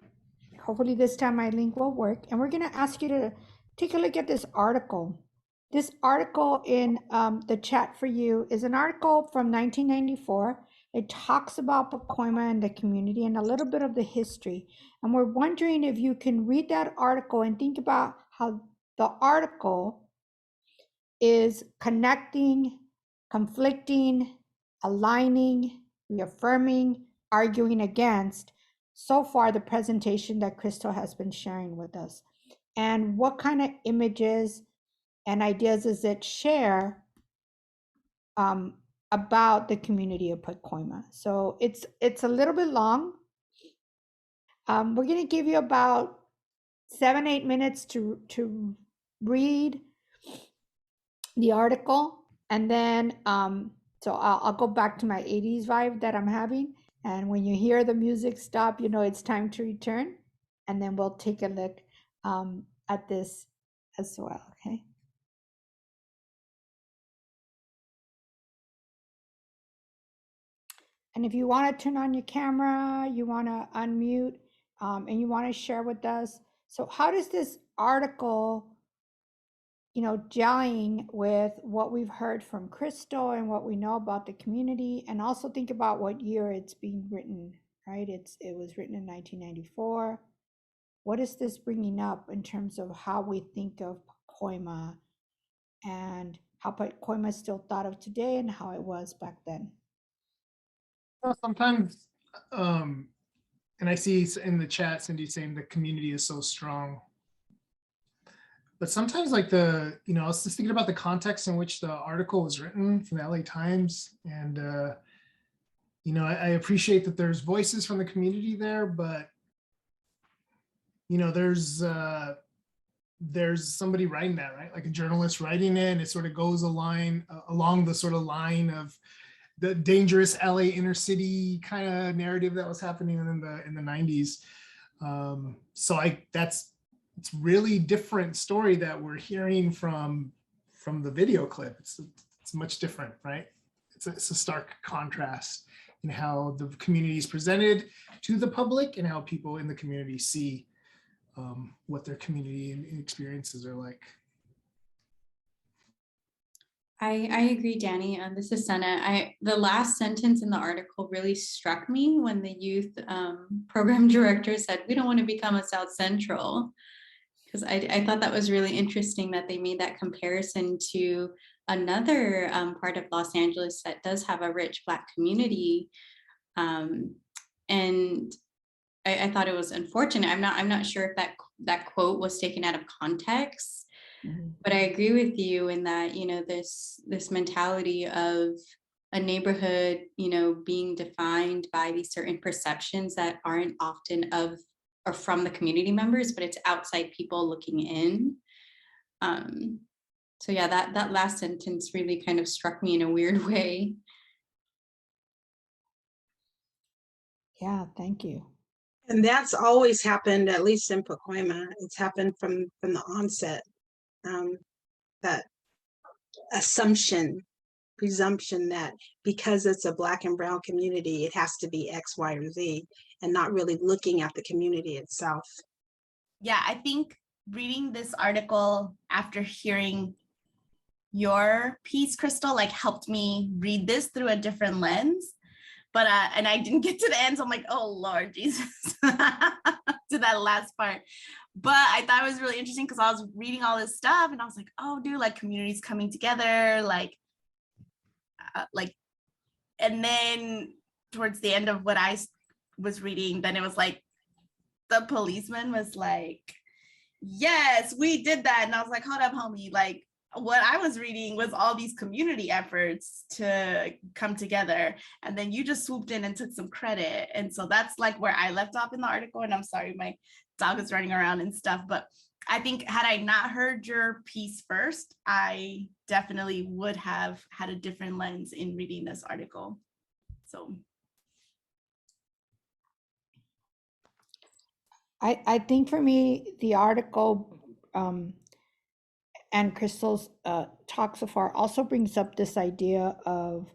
Hopefully this time my link will work. And we're going to ask you to take a look at this article This article in the chat for you is an article from 1994. It talks about Pacoima and the community and a little bit of the history. And we're wondering if you can read that article and think about how the article is connecting, conflicting, aligning, reaffirming, arguing against so far the presentation that Crystal has been sharing with us. And what kind of images and ideas does it share um, about the community of Pacoima? So it's a little bit long. We're going to give you about 7-8 minutes to read the article, and then so I'll go back to my 80s vibe that I'm having. And when you hear the music stop, you know it's time to return, and then we'll take a look at this as well. Okay. And if you want to turn on your camera, you want to unmute, and you want to share with us. So how does this article, gelling with what we've heard from Crystal and what we know about the community, and also think about what year it's being written, right? It was written in 1994. What is this bringing up in terms of how we think of Pacoima and how Pacoima is still thought of today and how it was back then? Well, sometimes, and I see in the chat, Cindy saying the community is so strong. But sometimes like I was just thinking about the context in which the article was written from the LA Times. And, I appreciate that there's voices from the community there, but, there's somebody writing that, right? Like a journalist writing it, and it sort of goes along the sort of line of the dangerous LA inner city kind of narrative that was happening in the 90s. It's really different story that we're hearing from the video clip. It's much different, right? It's a stark contrast in how the community is presented to the public and how people in the community see what their community and experiences are like. I agree, Danny. This is Senna. The last sentence in the article really struck me when the youth program director said, "We don't want to become a South Central," because I thought that was really interesting that they made that comparison to another part of Los Angeles that does have a rich Black community, and I thought it was unfortunate. I'm not sure if that quote was taken out of context. Mm-hmm. But I agree with you in that, this mentality of a neighborhood, being defined by these certain perceptions that aren't often of or from the community members, but it's outside people looking in. So yeah, that last sentence really kind of struck me in a weird way. Yeah, thank you. And that's always happened, at least in Pacoima. It's happened from the onset. That presumption that because it's a Black and brown community, it has to be X, Y, or Z, and not really looking at the community itself. Yeah, I think reading this article after hearing your piece, Crystal, helped me read this through a different lens. But and I didn't get to the end, so I'm like, oh Lord Jesus, to that last part. But I thought it was really interesting because I was reading all this stuff and I was like, oh dude, communities coming together, and then towards the end of what I was reading, then it was like the policeman was like, yes, we did that. And I was like, hold up, homie, what I was reading was all these community efforts to come together. And then you just swooped in and took some credit. And so that's where I left off in the article. And I'm sorry, my dog is running around and stuff. But I think had I not heard your piece first, I definitely would have had a different lens in reading this article. So. I think for me, the article and Crystal's talk so far also brings up this idea of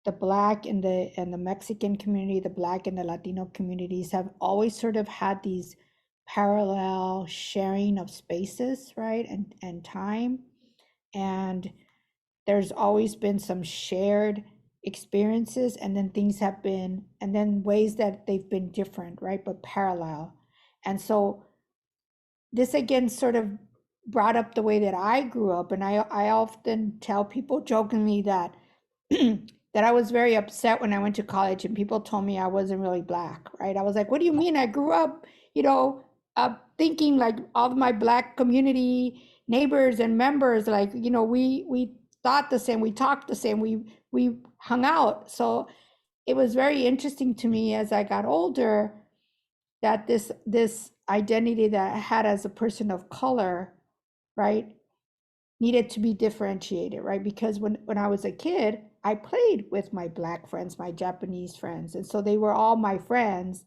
the Black and the Mexican community, the Black and the Latino communities have always sort of had these parallel sharing of spaces, right? And time. And there's always been some shared experiences, and then things have been, and then ways that they've been different, right? But parallel. And so this again sort of brought up the way that I grew up. And I often tell people jokingly that that I was very upset when I went to college and people told me I wasn't really Black, right? I was like, what do you mean? I grew up, thinking like all of my Black community neighbors and members, like, we thought the same, we talked the same, we hung out. So it was very interesting to me as I got older that this identity that I had as a person of color, right, needed to be differentiated, right? Because when I was a kid, I played with my Black friends, my Japanese friends, and so they were all my friends,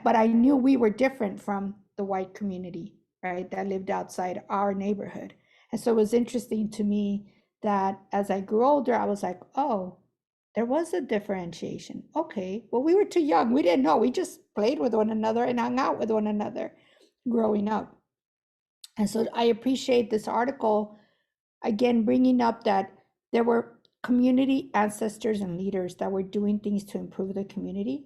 but I knew we were different from the white community, right, that lived outside our neighborhood. And so it was interesting to me that as I grew older, I was like, oh, there was a differentiation. Okay, well, we were too young. We didn't know. We just played with one another and hung out with one another growing up. And so I appreciate this article, again, bringing up that there were community ancestors and leaders that were doing things to improve the community,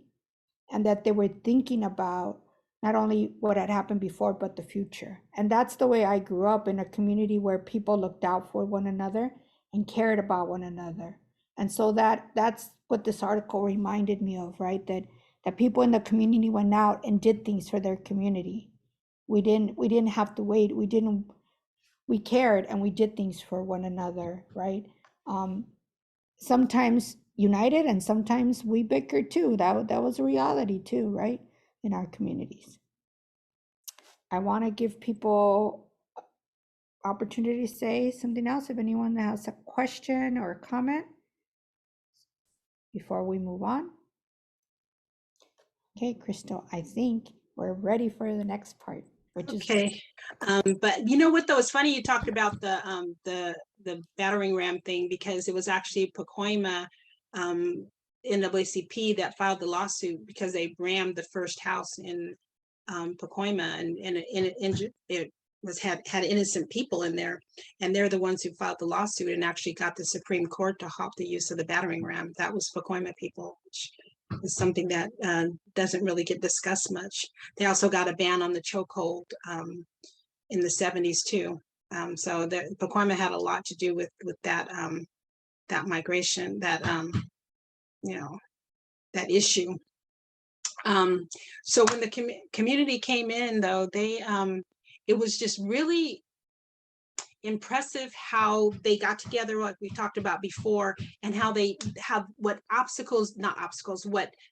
and that they were thinking about not only what had happened before, but the future. And that's the way I grew up, in a community where people looked out for one another and cared about one another. And so that's what this article reminded me of, right? That people in the community went out and did things for their community. We didn't have to wait. We cared and we did things for one another, right? Sometimes united and sometimes we bickered too. That was a reality too, right? In our communities. I want to give people opportunity to say something else. If anyone has a question or a comment before we move on. Okay, Crystal, I think we're ready for the next part, which is Okay. But you know what, though, it's funny you talked about the battering ram thing, because it was actually Pacoima NAACP that filed the lawsuit because they rammed the first house in Pacoima, and it was had innocent people in there, and they're the ones who filed the lawsuit and actually got the Supreme Court to halt the use of the battering ram. That was Pacoima people, which is something that doesn't really get discussed much. They also got a ban on the chokehold in the 70s too. So the Pacoima had a lot to do with that that migration, that that issue. So when the community came in, though, they it was just really impressive how they got together, like we talked about before, and how they have what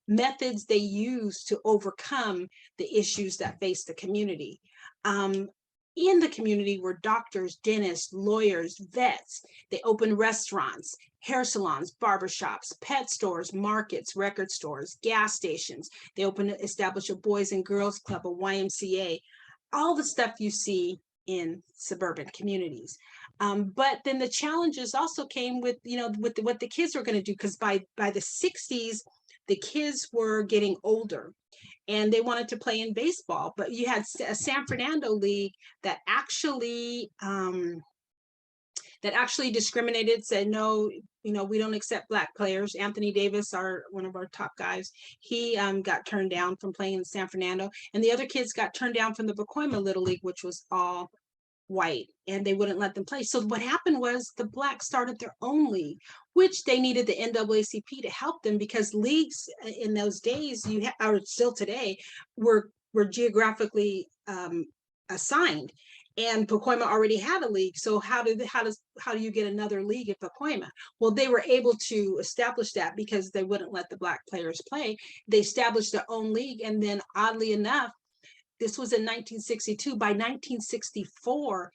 methods they use to overcome the issues that face the community. In the community were doctors, dentists, lawyers, vets. They opened restaurants, hair salons, barbershops, pet stores, markets, record stores, gas stations. They established a Boys and Girls Club, a YMCA, all the stuff you see in suburban communities. But then the challenges also came with, with what the kids were going to do, because by the 60s, the kids were getting older and they wanted to play in baseball. But you had a San Fernando League that actually discriminated, said, no, we don't accept Black players. Anthony Davis, one of our top guys, he got turned down from playing in San Fernando, and the other kids got turned down from the Pacoima Little League, which was all white, and they wouldn't let them play. So what happened was the Blacks started their own league, which they needed the NAACP to help them, because leagues in those days, or still today, were geographically assigned. And Pacoima already had a league. So how do you get another league at Pacoima? Well, they were able to establish that because they wouldn't let the Black players play. They established their own league. And then oddly enough, this was in 1962. By 1964,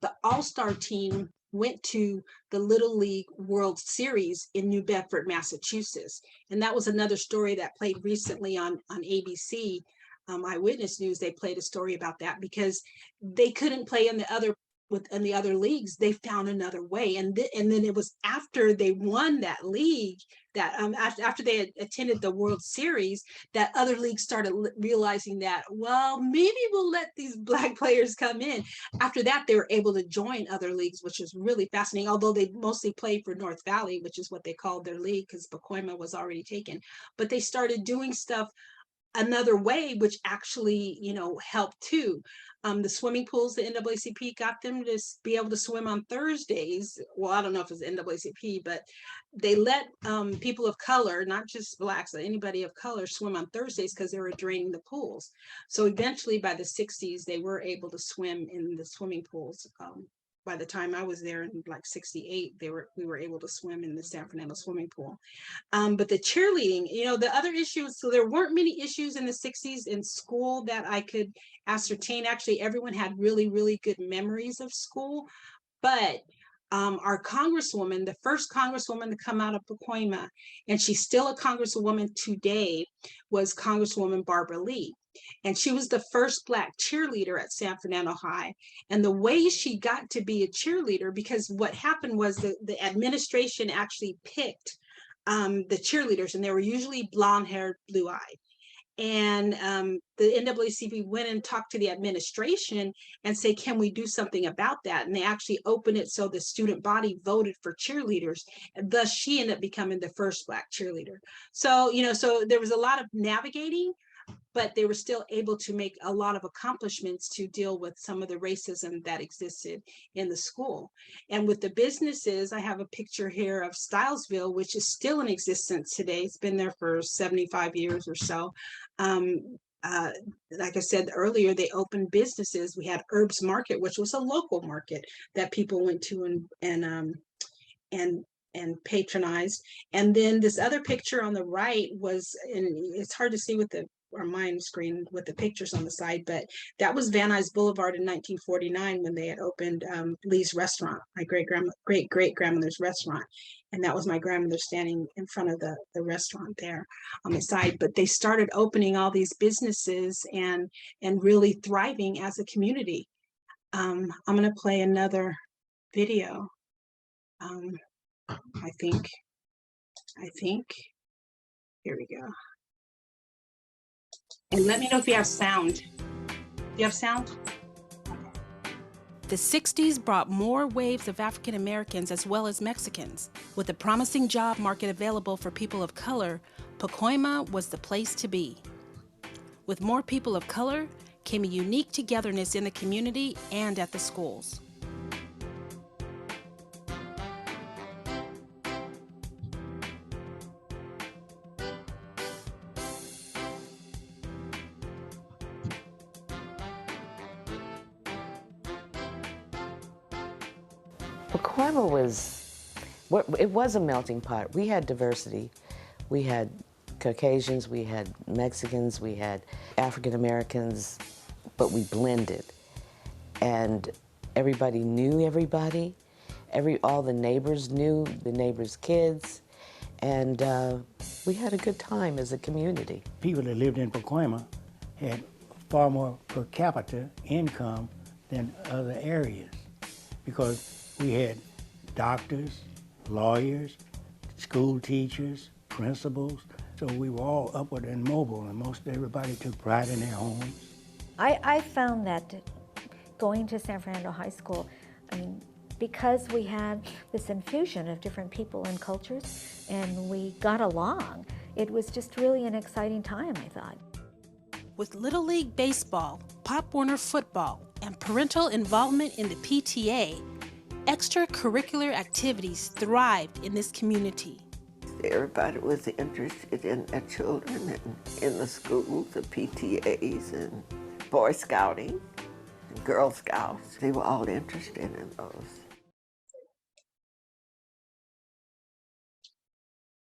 the All-Star team went to the Little League World Series in New Bedford, Massachusetts. And that was another story that played recently on ABC. Eyewitness News, they played a story about that, because they couldn't play in the other within the other leagues, they found another way. And then it was after they won that league, that after they had attended the World Series, that other leagues started realizing that, well, maybe we'll let these Black players come in. After that, they were able to join other leagues, which is really fascinating, although they mostly played for North Valley, which is what they called their league because Pacoima was already taken. But they started doing stuff another way, which actually, helped too. The swimming pools, the NAACP got them to be able to swim on Thursdays. Well, I don't know if it's NAACP, but they let people of color, not just Blacks, but anybody of color, swim on Thursdays because they were draining the pools. So eventually by the 60s, they were able to swim in the swimming pools. By the time I was there in like 68, we were able to swim in the San Fernando swimming pool. But the cheerleading, the other issues, so there weren't many issues in the 60s in school that I could ascertain. Actually, everyone had really, really good memories of school. But our congresswoman, the first congresswoman to come out of Pacoima, and she's still a congresswoman today, was Congresswoman Barbara Lee. And she was the first Black cheerleader at San Fernando High. And the way she got to be a cheerleader, because what happened was the administration actually picked the cheerleaders, and they were usually blonde-haired, blue-eyed. And the NAACP went and talked to the administration and say, can we do something about that? And they actually opened it so the student body voted for cheerleaders. And thus, she ended up becoming the first Black cheerleader. So, so there was a lot of navigating, but they were still able to make a lot of accomplishments to deal with some of the racism that existed in the school. And with the businesses, I have a picture here of Stylesville, which is still in existence today. It's been there for 75 years or so. Like I said earlier, they opened businesses. We had Herbs Market, which was a local market that people went to and patronized. And then this other picture on the right was, and it's hard to see with our mind screen with the pictures on the side, but that was Van Nuys Boulevard in 1949 when they had opened Lee's restaurant, my great grandmother's restaurant. And that was my grandmother standing in front of the restaurant there on the side. But they started opening all these businesses and really thriving as a community. I'm going to play another video. I think, here we go. And let me know if you have sound. Do you have sound? The 60s brought more waves of African Americans as well as Mexicans. With a promising job market available for people of color, Pacoima was the place to be. With more people of color came a unique togetherness in the community and at the schools. Pacoima was a melting pot. We had diversity. We had Caucasians, we had Mexicans, we had African Americans, but we blended. And everybody knew everybody. All the neighbors knew the neighbors' kids. And we had a good time as a community. People that lived in Pacoima had far more per capita income than other areas because we had doctors, lawyers, school teachers, principals. So we were all upward and mobile, and most everybody took pride in their homes. I found that going to San Fernando High School, I mean, because we had this infusion of different people and cultures, and we got along, it was just really an exciting time, I thought. With Little League Baseball, Pop Warner football, and parental involvement in the PTA, extracurricular activities thrived in this community. Everybody was interested in their children and in the schools, the PTAs and Boy Scouting, and Girl Scouts. They were all interested in those.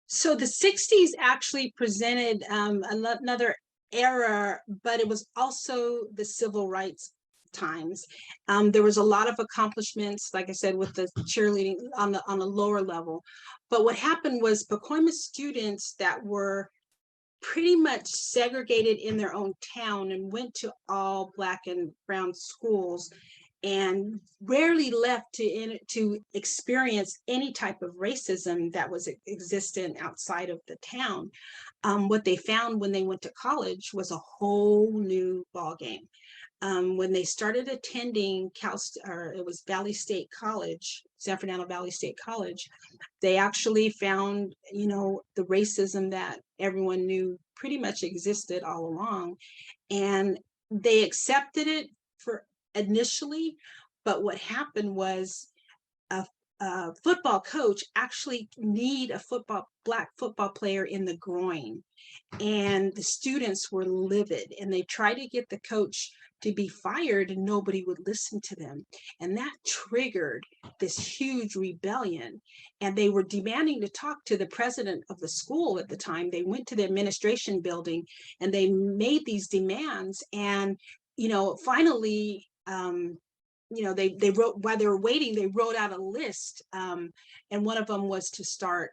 So the 60s actually presented another era, but it was also the civil rights times. There was a lot of accomplishments, like I said, with the cheerleading on a lower level. But what happened was Pacoima students that were pretty much segregated in their own town and went to all Black and brown schools and rarely left to experience any type of racism that was existent outside of the town. What they found when they went to college was a whole new ballgame. When they started attending it was Valley State College, San Fernando Valley State College, they actually found, the racism that everyone knew pretty much existed all along. And they accepted it for initially, but what happened was a football coach actually kneed a black football player in the groin, and the students were livid, and they tried to get the coach to be fired, and nobody would listen to them. And that triggered this huge rebellion, and they were demanding to talk to the president of the school at the time. They went to the administration building and they made these demands, and finally, they wrote, while they were waiting, they wrote out a list, and one of them was to start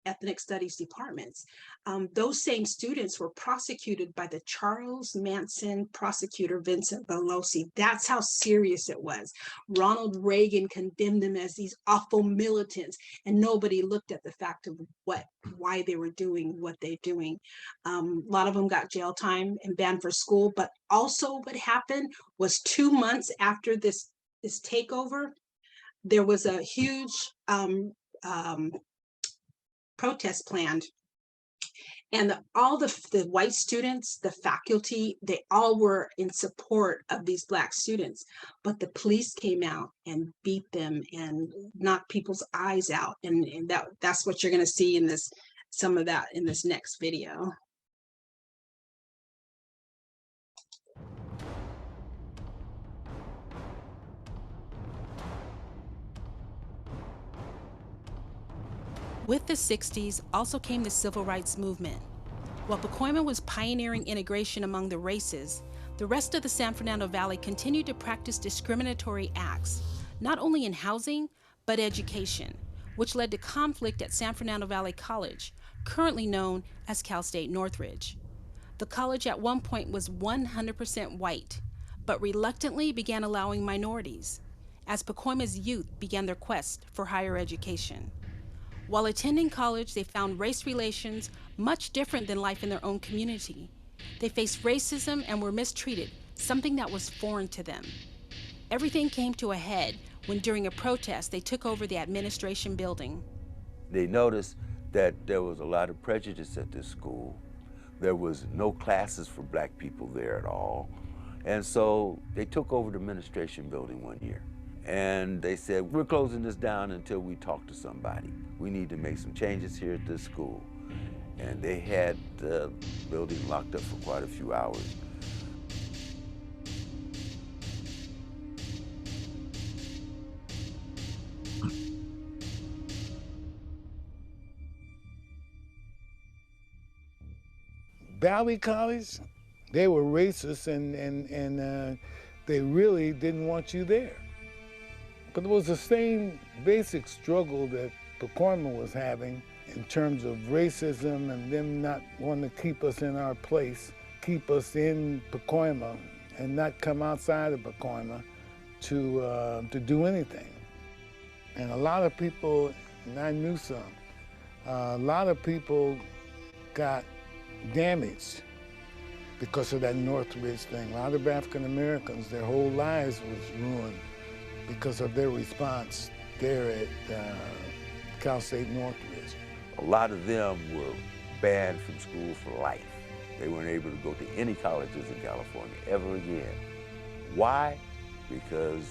ethnic studies departments. Those same students were prosecuted by the Charles Manson prosecutor, Vincent Belosi. That's how serious it was. Ronald Reagan condemned them as these awful militants, and nobody looked at the fact of why they were doing what they're doing. A lot of them got jail time and banned for school, but also what happened was 2 months after this takeover, there was a huge protest planned, and all the white students, the faculty, they all were in support of these black students, but the police came out and beat them and knocked people's eyes out, and that's what you're going to see in some of that in this next video. With the 60s also came the civil rights movement. While Pacoima was pioneering integration among the races, the rest of the San Fernando Valley continued to practice discriminatory acts, not only in housing, but education, which led to conflict at San Fernando Valley College, currently known as Cal State Northridge. The college at one point was 100% white, but reluctantly began allowing minorities, as Pacoima's youth began their quest for higher education. While attending college, they found race relations much different than life in their own community. They faced racism and were mistreated, something that was foreign to them. Everything came to a head when, during a protest, they took over the administration building. They noticed that there was a lot of prejudice at this school. There was no classes for black people there at all. And so they took over the administration building one year. And they said, we're closing this down until we talk to somebody. We need to make some changes here at this school. And they had the building locked up for quite a few hours. Valley College, they were racist and they really didn't want you there. But it was the same basic struggle that Pacoima was having in terms of racism and them not wanting to keep us in our place, keep us in Pacoima and not come outside of Pacoima to do anything. And a lot of people, and I knew some, a lot of people got damaged because of that Northridge thing. A lot of African Americans, their whole lives was ruined because of their response there at Cal State Northridge. A lot of them were banned from school for life. They weren't able to go to any colleges in California ever again. Why? Because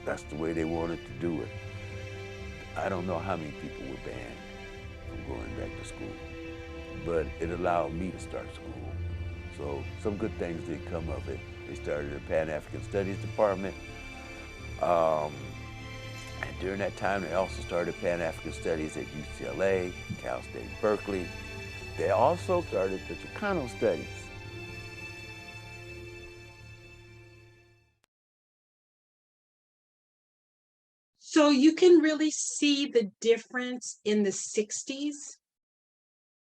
that's the way they wanted to do it. I don't know how many people were banned from going back to school, but it allowed me to start school. So some good things did come of it. They started a Pan-African Studies department. And during that time, they also started Pan-African Studies at UCLA, Cal State Berkeley. They also started the Chicano Studies. So you can really see the difference in the 60s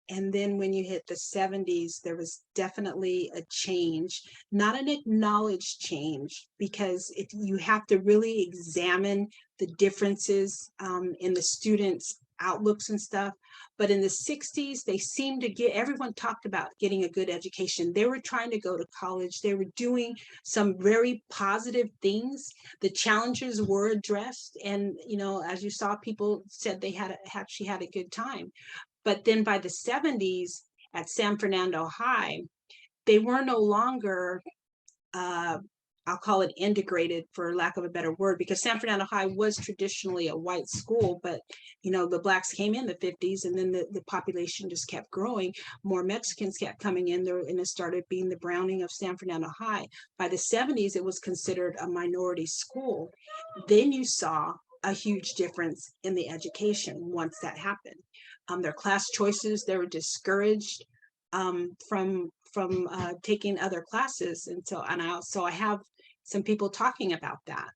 And then when you hit the 70s, there was definitely a change, not an acknowledged change, because if you have to really examine the differences in the students' outlooks and stuff. But in the 60s, they seemed to get, everyone talked about getting a good education. They were trying to go to college. They were doing some very positive things. The challenges were addressed. And, you know, as you saw, people said they actually had a good time. But then by the 70s at San Fernando High, they were no longer, I'll call it integrated for lack of a better word, because San Fernando High was traditionally a white school, but you know, the blacks came in the 50s and then the population just kept growing. More Mexicans kept coming in there and it started being the browning of San Fernando High. By the 70s, it was considered a minority school. Then you saw a huge difference in the education once that happened. Their class choices, they were discouraged from taking other classes. And so I have some people talking about that.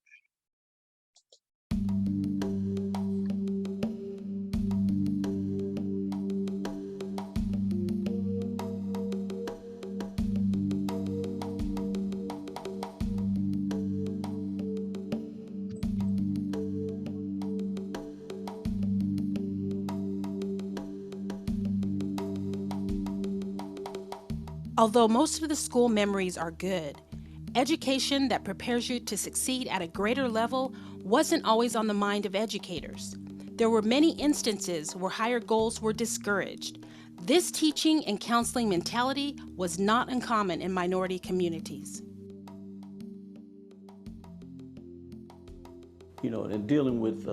Although most of the school memories are good, education that prepares you to succeed at a greater level wasn't always on the mind of educators. There were many instances where higher goals were discouraged. This teaching and counseling mentality was not uncommon in minority communities. You know, and dealing with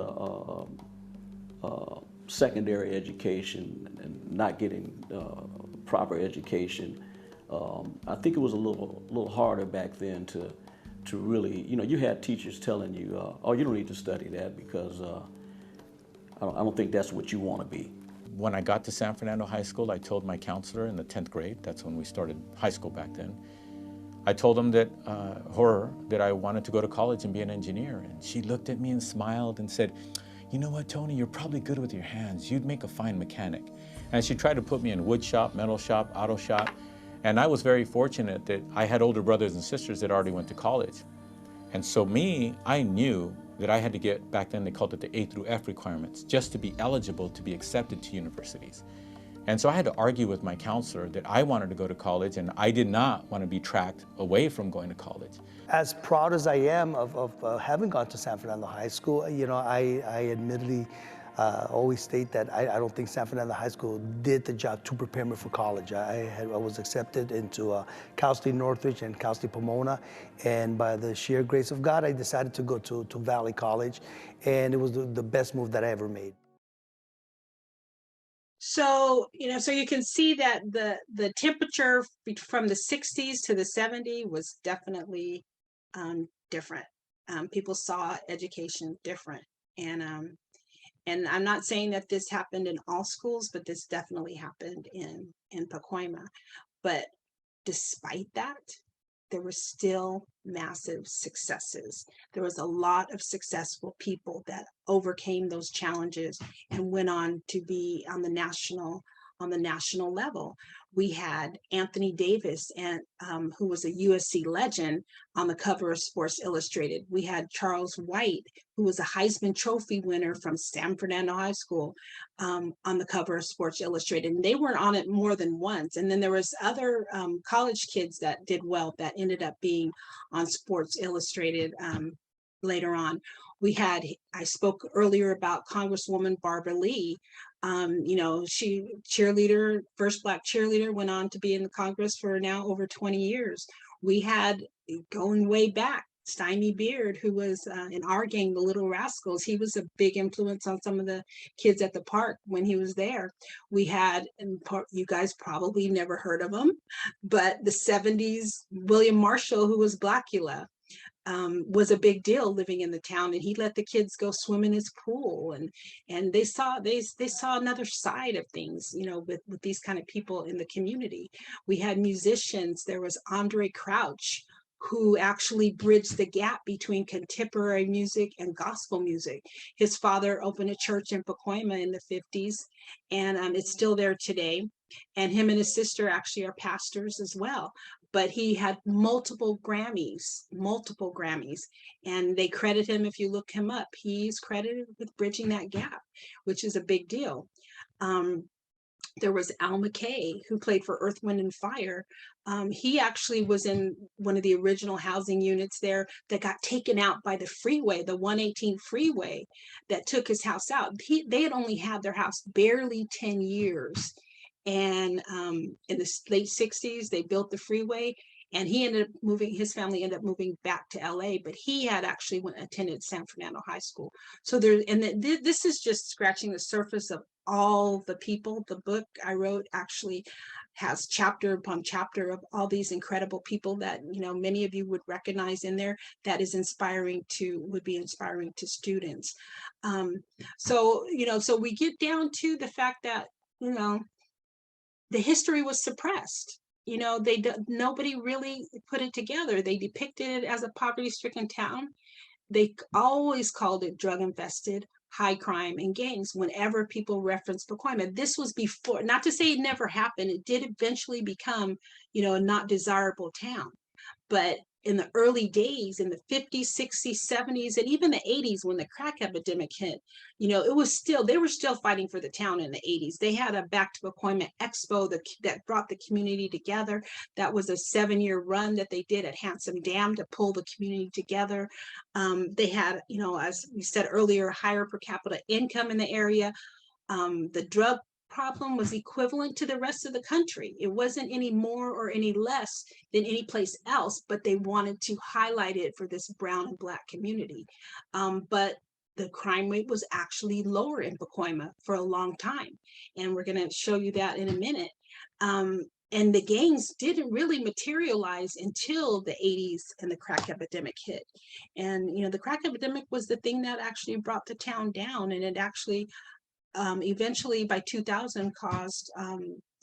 secondary education and not getting proper education, I think it was a little harder back then to really, you know, you had teachers telling you, oh, you don't need to study that because I don't think that's what you want to be. When I got to San Fernando High School, I told my counselor in the 10th grade, that's when we started high school back then, I told him that, that I wanted to go to college and be an engineer. And she looked at me and smiled and said, you know what, Tony, you're probably good with your hands. You'd make a fine mechanic. And she tried to put me in wood shop, metal shop, auto shop. And I was very fortunate that I had older brothers and sisters that already went to college. And so I knew that I had to get, back then they called it the A through F requirements, just to be eligible to be accepted to universities. And so I had to argue with my counselor that I wanted to go to college and I did not want to be tracked away from going to college. As proud as I am of having gone to San Fernando High School, you know, I admittedly always state that I don't think San Fernando High School did the job to prepare me for college. I was accepted into Cal State Northridge and Cal State Pomona, and by the sheer grace of God, I decided to go to Valley College, and it was the best move that I ever made. So, you know, so you can see that the temperature from the 60s to the 70s was definitely different. People saw education different. And I'm not saying that this happened in all schools, but this definitely happened in Pacoima. But despite that, there were still massive successes. There was a lot of successful people that overcame those challenges and went on to be on the national level. We had Anthony Davis, and who was a USC legend, on the cover of Sports Illustrated. We had Charles White, who was a Heisman Trophy winner from San Fernando High School, on the cover of Sports Illustrated. And they were on it more than once. And then there was other college kids that did well that ended up being on Sports Illustrated later on. I spoke earlier about Congresswoman Barbara Lee. You know, she first Black cheerleader, went on to be in the Congress for now over 20 years. We had, going way back, Stymie Beard, who was in our gang, the Little Rascals. He was a big influence on some of the kids at the park when he was there. We had, and you guys probably never heard of him, but the 70s, William Marshall, who was Blackula, was a big deal living in the town, and he let the kids go swim in his pool, and they saw another side of things, you know, with these kind of people in the community. We had musicians. There was Andre Crouch, who actually bridged the gap between contemporary music and gospel music. His father opened a church in Pacoima in the 50s, and it's still there today. And him and his sister actually are pastors as well. But he had multiple Grammys, and they credit him, if you look him up, he's credited with bridging that gap, which is a big deal. There was Al Mcclay, who played for Earth, Wind, and Fire. He actually was in one of the original housing units there that got taken out by the freeway, the 118 freeway that took his house out. They had only had their house barely 10 years. And in the late 60s, they built the freeway, and his family ended up moving back to LA, but he had actually attended San Fernando High School. So this is just scratching the surface of all the people. The book I wrote actually has chapter upon chapter of all these incredible people that, many of you would recognize in there, that is would be inspiring to students. So we get down to the fact that, the history was suppressed. Nobody really put it together. They depicted it as a poverty-stricken town. They always called it drug-infested, high crime, and gangs whenever people reference Pacoima. This was before, not to say it never happened, it did eventually become, a not desirable town. But in the early days, in the 50s, 60s, 70s, and even the 80s, when the crack epidemic hit, they were still fighting for the town in the 80s. They had a Back to Pacoima Expo that brought the community together. That was a 7-year run that they did at Handsome Dam to pull the community together. They had, as we said earlier, higher per capita income in the area. The drug problem was equivalent to the rest of the country. It wasn't any more or any less than any place else, but they wanted to highlight it for this brown and Black community. But the crime rate was actually lower in Pacoima for a long time. And we're going to show you that in a minute. And the gangs didn't really materialize until the 80s and the crack epidemic hit. And, the crack epidemic was the thing that actually brought the town down, and it actually eventually by 2000 caused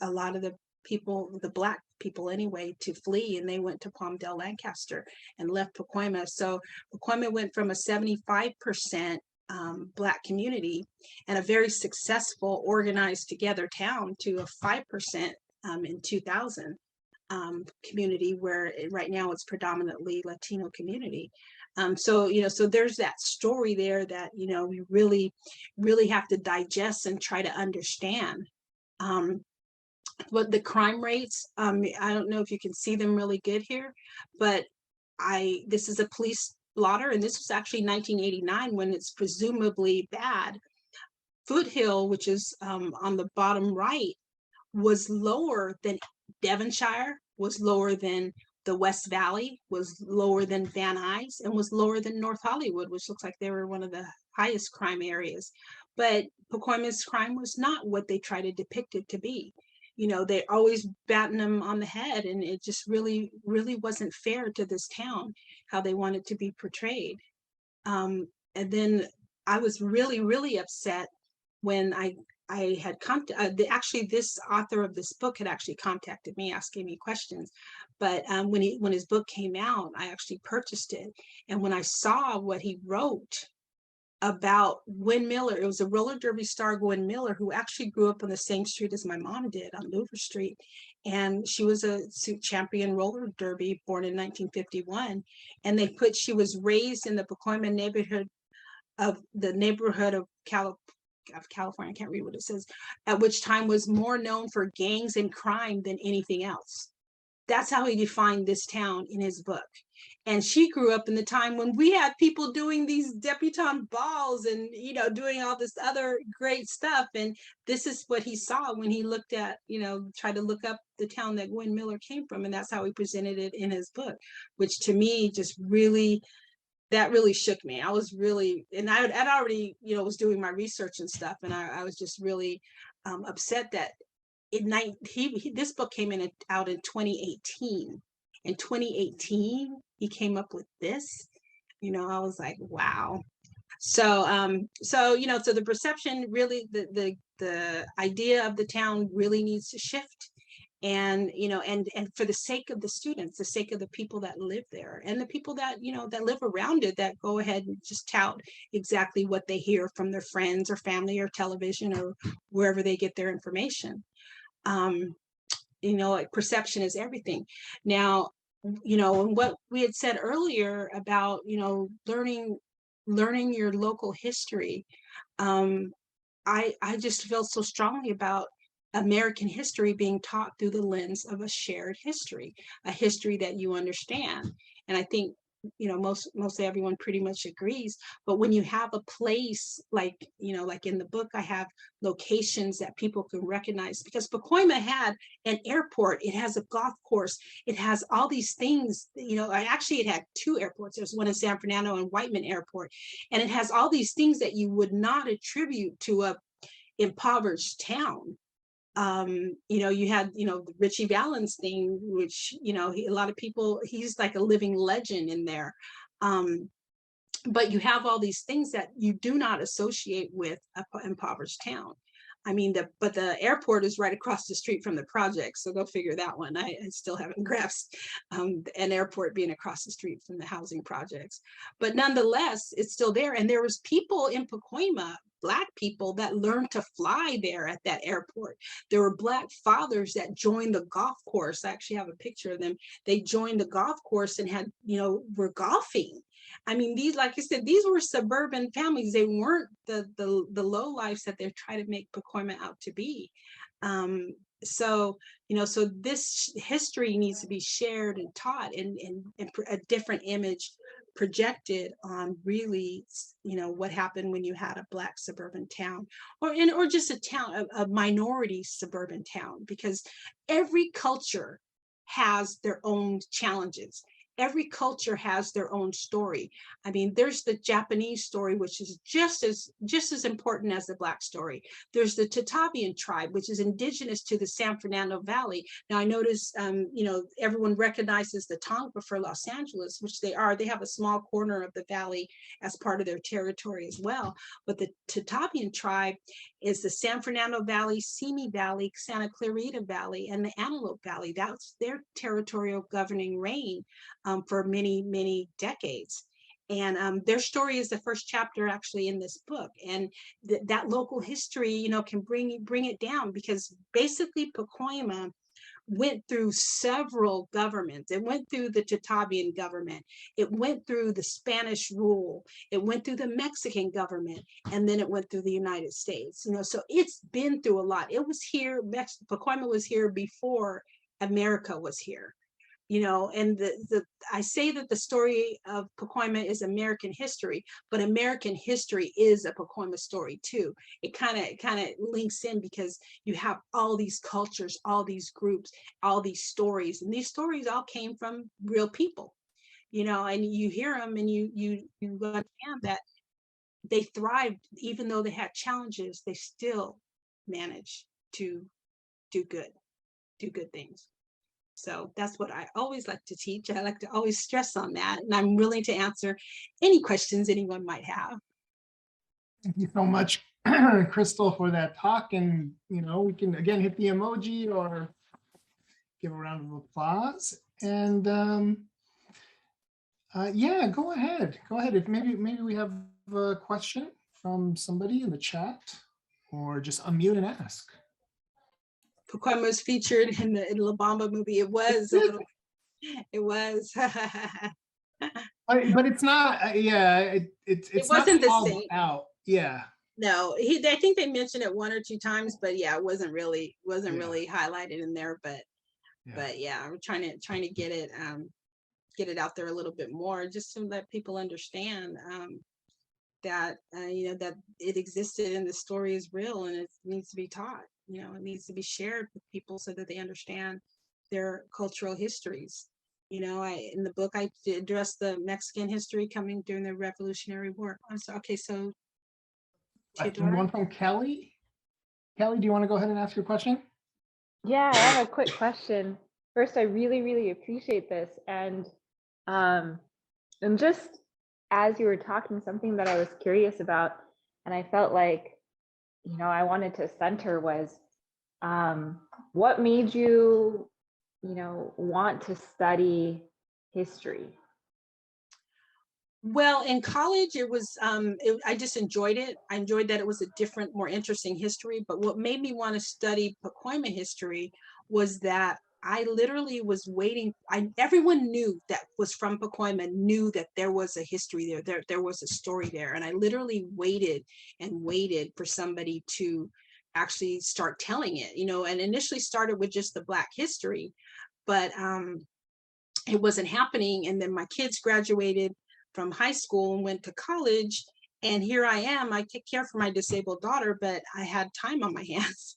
a lot of the people, the Black people anyway, to flee, and they went to Palmdale, Lancaster, and left Pacoima. So Pacoima went from a 75% Black community and a very successful, organized together town to a 5% in 2000 community, where right now it's predominantly Latino community. So there's that story there that, we really, really have to digest and try to understand. But the crime rates, I don't know if you can see them really good here, but this is a police blotter, and this was actually 1989 when it's presumably bad. Foothill, which is on the bottom right, was lower than Devonshire, was lower than the West Valley, was lower than Van Nuys, and was lower than North Hollywood, which looks like they were one of the highest crime areas. But Pacoima's crime was not what they try to depict it to be. They always batten them on the head, and it just really, really wasn't fair to this town, how they wanted to be portrayed. And then I was really, really upset when I had actually this author of this book had actually contacted me asking me questions, but when his book came out, I actually purchased it, and when I saw what he wrote about Gwen Miller, it was a roller derby star, Gwen Miller, who actually grew up on the same street as my mom did, on Louver Street, and she was a champion roller derby, born in 1951, and she was raised in the Pacoima neighborhood of California, I can't read what it says, at which time was more known for gangs and crime than anything else. That's how he defined this town in his book. And she grew up in the time when we had people doing these debutante balls and, doing all this other great stuff. And this is what he saw when he looked at, tried to look up the town that Gwen Miller came from. And that's how he presented it in his book, which to me just really, that really shook me. I was really, and I'd already, was doing my research and stuff. And I was just really upset that this book came out in 2018. In 2018, he came up with this. I was like, wow. So the perception really, the idea of the town really needs to shift. And and for the sake of the students, the sake of the people that live there, and the people that that live around it, that go ahead and just tout exactly what they hear from their friends or family or television or wherever they get their information. Like perception is everything. Now, and what we had said earlier about learning your local history, I just feel so strongly about American history being taught through the lens of a shared history, a history that you understand. And I think mostly everyone pretty much agrees. But when you have a place like like in the book, I have locations that people can recognize, because Pacoima had an airport, it has a golf course, it has all these things. Actually it had two airports. There's one in San Fernando and Whiteman Airport, and it has all these things that you would not attribute to a impoverished town. You had the Richie Valens thing, which a lot of people, he's like a living legend in there. But you have all these things that you do not associate with an impoverished town. I mean, but the airport is right across the street from the project, so go figure that one. I still haven't grasped an airport being across the street from the housing projects, but nonetheless, it's still there. And there was people in Pacoima, Black people, that learned to fly there at that airport. There were Black fathers that joined the golf course. I actually have a picture of them. They joined the golf course and had, were golfing. I mean, these, like I said, these were suburban families. They weren't the low lives that they're trying to make Pacoima out to be. So this history needs to be shared and taught, and a different image projected on really, what happened when you had a Black suburban town, or just a town, a minority suburban town, because every culture has their own challenges. Every culture has their own story. I mean, there's the Japanese story, which is just as important as the Black story. There's the Tatavian tribe, which is indigenous to the San Fernando Valley. Now, I notice, everyone recognizes the Tongva for Los Angeles, which they are. They have a small corner of the valley as part of their territory as well. But the Tatavian tribe is the San Fernando Valley, Simi Valley, Santa Clarita Valley, and the Antelope Valley. That's their territorial governing reign for many, many decades. And their story is the first chapter actually in this book. And that local history, can bring it down, because basically Pacoima went through several governments. It went through the Tatavian government. It went through the Spanish rule. It went through the Mexican government. And then it went through the United States. So it's been through a lot. It was here, Pacoima was here before America was here. And I say that the story of Pacoima is American history, but American history is a Pacoima story too. It kind of links in, because you have all these cultures, all these groups, all these stories, and these stories all came from real people, and you hear them, and you understand that they thrived. Even though they had challenges, they still managed to do good things. So that's what I always like to teach. I like to always stress on that. And I'm willing to answer any questions anyone might have. Thank you so much, Crystal, for that talk. And, we can again hit the emoji or give a round of applause. And yeah, go ahead. Go ahead. If maybe we have a question from somebody in the chat, or just unmute and ask. Pacoima was featured in the La Bamba movie. It was a little, it was. but it's not. Yeah, it wasn't the not same. Out. Yeah. No, I think they mentioned it one or two times, but yeah, it wasn't really highlighted in there. But yeah, I'm trying to get it out there a little bit more, just to let people understand that that it existed and the story is real, and it needs to be taught. It needs to be shared with people so that they understand their cultural histories. In the book, I address the Mexican history coming during the Revolutionary War. Okay, so one from Kelly. Kelly, do you want to go ahead and ask your question? Yeah, I have a quick question. First, I really, really appreciate this. And just as you were talking, something that I was curious about, and I felt like, I wanted to center was What made you, want to study history? Well, in college, it was, I just enjoyed it. I enjoyed that it was a different, more interesting history. But what made me want to study Pacoima history was that I literally was waiting. Everyone knew that was from Pacoima knew that there was a history there. There was a story there. And I literally waited and waited for somebody to actually start telling it, and initially started with just the Black history, but it wasn't happening. And then my kids graduated from high school and went to college. And here I am. I take care for my disabled daughter, but I had time on my hands,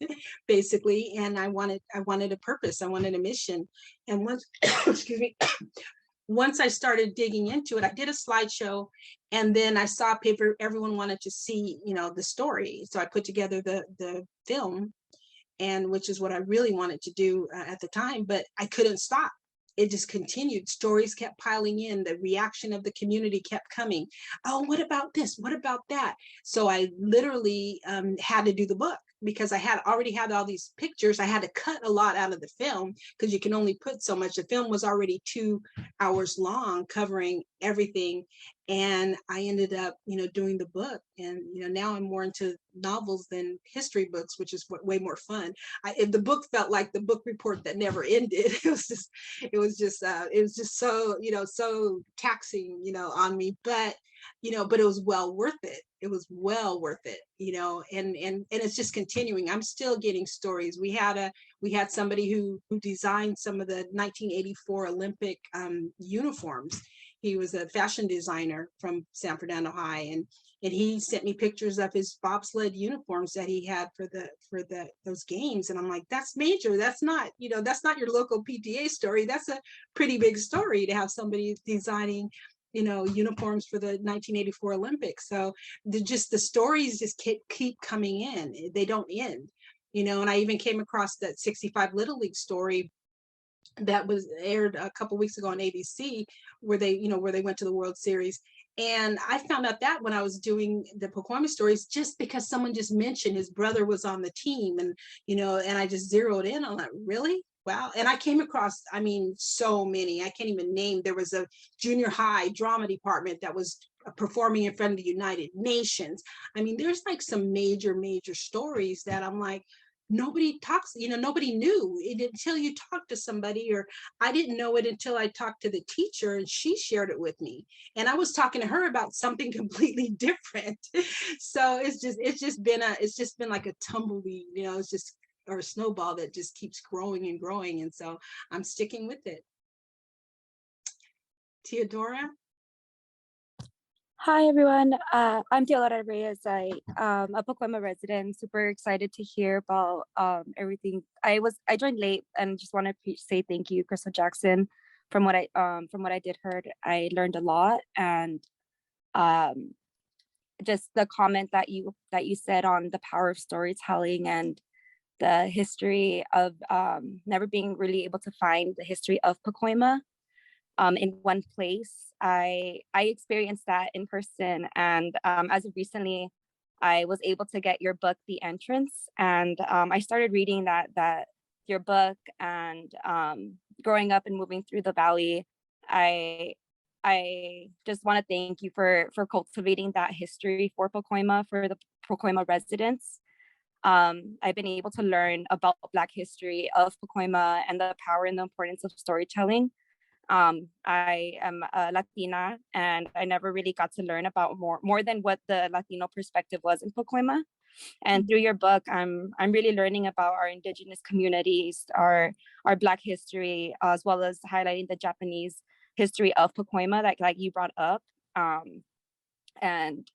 basically. And I wanted a purpose. I wanted a mission. And once, excuse me, once I started digging into it, I did a slideshow, and then I saw paper. Everyone wanted to see, the story. So I put together the film, and which is what I really wanted to do at the time, but I couldn't stop. It just continued. Stories kept piling in. The reaction of the community kept coming. Oh, what about this? What about that? So I literally had to do the book because I had already had all these pictures. I had to cut a lot out of the film because you can only put so much. The film was already 2 hours long, covering everything. And I ended up, doing the book. And, now I'm more into novels than history books, which is way more fun. The book felt like the book report that never ended. It was just so, so taxing, on me, but it was well worth it. It was well worth it, and it's just continuing. I'm still getting stories. We had somebody who designed some of the 1984 Olympic uniforms. He was a fashion designer from San Fernando High, and he sent me pictures of his bobsled uniforms that he had for those games. And I'm like, that's major. That's not, that's not your local PTA story. That's a pretty big story to have somebody designing, uniforms for the 1984 Olympics. So the stories just keep coming in. They don't end, and I even came across that 65 Little League story that was aired a couple weeks ago on ABC, where they went to the World Series. And I found out that when I was doing the Pacoima stories, just because someone just mentioned his brother was on the team, and and I just zeroed in on that. Really? Wow. And I came across, so many, I can't even name. There was a junior high drama department that was performing in front of the United Nations. There's like some major stories that I'm like, nobody talks, nobody knew it until you talk to somebody, or I didn't know it until I talked to the teacher and she shared it with me. And I was talking to her about something completely different. So it's just been like a tumbleweed, or a snowball that just keeps growing and growing. And so I'm sticking with it. Teodora? Hi, everyone. I'm Teodora Reyes. I'm a Pacoima resident. Super excited to hear about everything. I joined late and just want to say thank you, Crystal Jackson. From what I did heard, I learned a lot, and just the comment that you said on the power of storytelling and the history of never being really able to find the history of Pacoima in one place. I experienced that in person, and as of recently, I was able to get your book, The Entrance, and I started reading that your book, and growing up and moving through the valley, I just want to thank you for cultivating that history for Pacoima, for the Pacoima residents. I've been able to learn about Black history of Pacoima and the power and the importance of storytelling. I am a Latina, and I never really got to learn about more than what the Latino perspective was in Pacoima. And through your book, I'm really learning about our indigenous communities, our Black history, as well as highlighting the Japanese history of Pacoima that like you brought up. And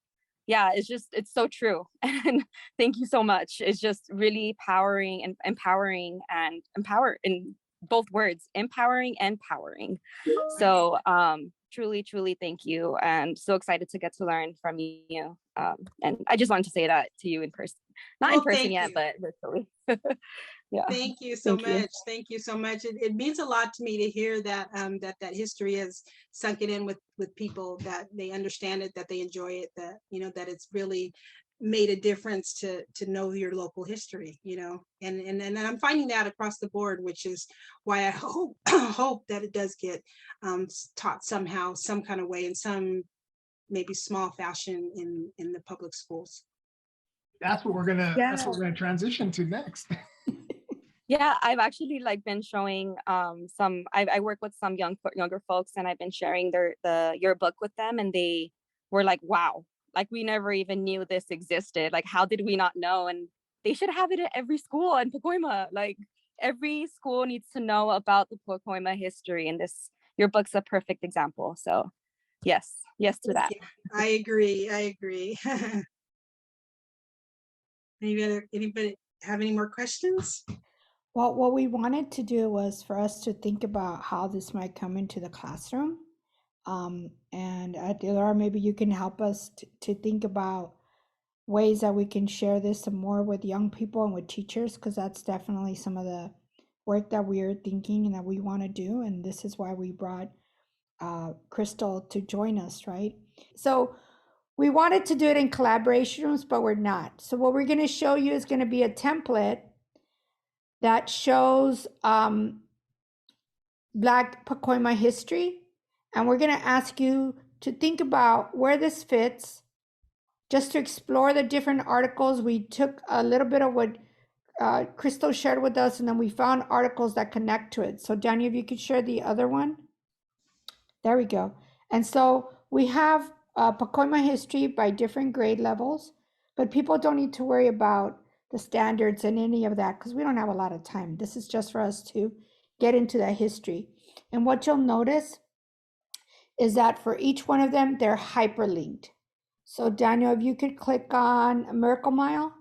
yeah, it's so true. And thank you so much. It's just really empowering and empower in both words, empowering and powering. So truly thank you, and so excited to get to learn from you. And I just wanted to say that to you in person, not in person yet, but virtually. Yeah. Thank you so much. Thank you so much. It means a lot to me to hear that that history has sunk it in with people, that they understand it, that they enjoy it, that that it's really made a difference to know your local history, and I'm finding that across the board, which is why I hope hope that it does get taught somehow, some kind of way, in some maybe small fashion in the public schools. That's what we're gonna transition to next. Yeah, I've actually like been showing I work with some younger folks, and I've been sharing your book with them, and they were like, wow, like we never even knew this existed. Like, how did we not know? And they should have it at every school in Pacoima. Like every school needs to know about the Pacoima history, and your book's a perfect example. So yes to that. I agree. Anybody have any more questions? Well, what we wanted to do was for us to think about how this might come into the classroom. And Dilara, maybe you can help us to think about ways that we can share this some more with young people and with teachers, because that's definitely some of the work that we are thinking and that we want to do. And this is why we brought Crystal to join us, right? So we wanted to do it in collaboration rooms, but we're not. So what we're going to show you is going to be a template that shows Black Pacoima history. And we're going to ask you to think about where this fits, just to explore the different articles. We took a little bit of what Crystal shared with us, and then we found articles that connect to it. So Daniel, if you could share the other one. There we go. And so we have Pacoima history by different grade levels, but people don't need to worry about the standards and any of that because we don't have a lot of time. This is just for us to get into that history. And what you'll notice is that for each one of them, they're hyperlinked. So Daniel, if you could click on Miracle Mile.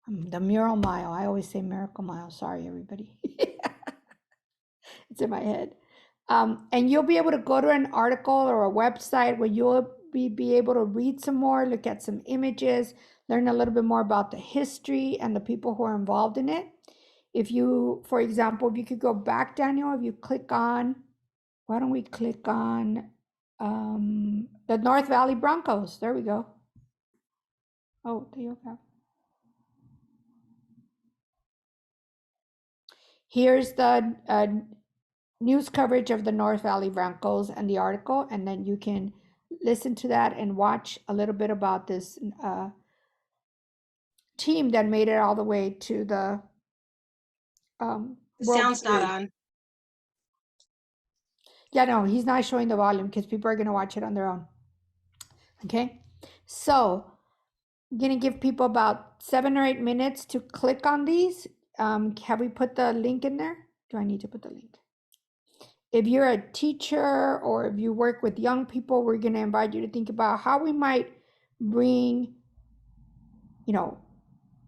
The Mural Mile. I always say Miracle Mile. Sorry, everybody. It's in my head. And you'll be able to go to an article or a website where you'll be able to read some more, look at some images, learn a little bit more about the history and the people who are involved in it. If you, for example, if you could go back, Daniel, if you click on, why don't we click on the North Valley Broncos? There we go. Oh, there you go. Here's the news coverage of the North Valley Broncos and the article, and then you can listen to that and watch a little bit about this team that made it all the way to the The World sound's not Series. on. Yeah, no, he's not showing the volume because people are going to watch it on their own. Okay, so I'm going to give people about 7 or 8 minutes to click on these. Have we put the link in there? Do I need to put the link? If you're a teacher or if you work with young people, we're going to invite you to think about how we might bring,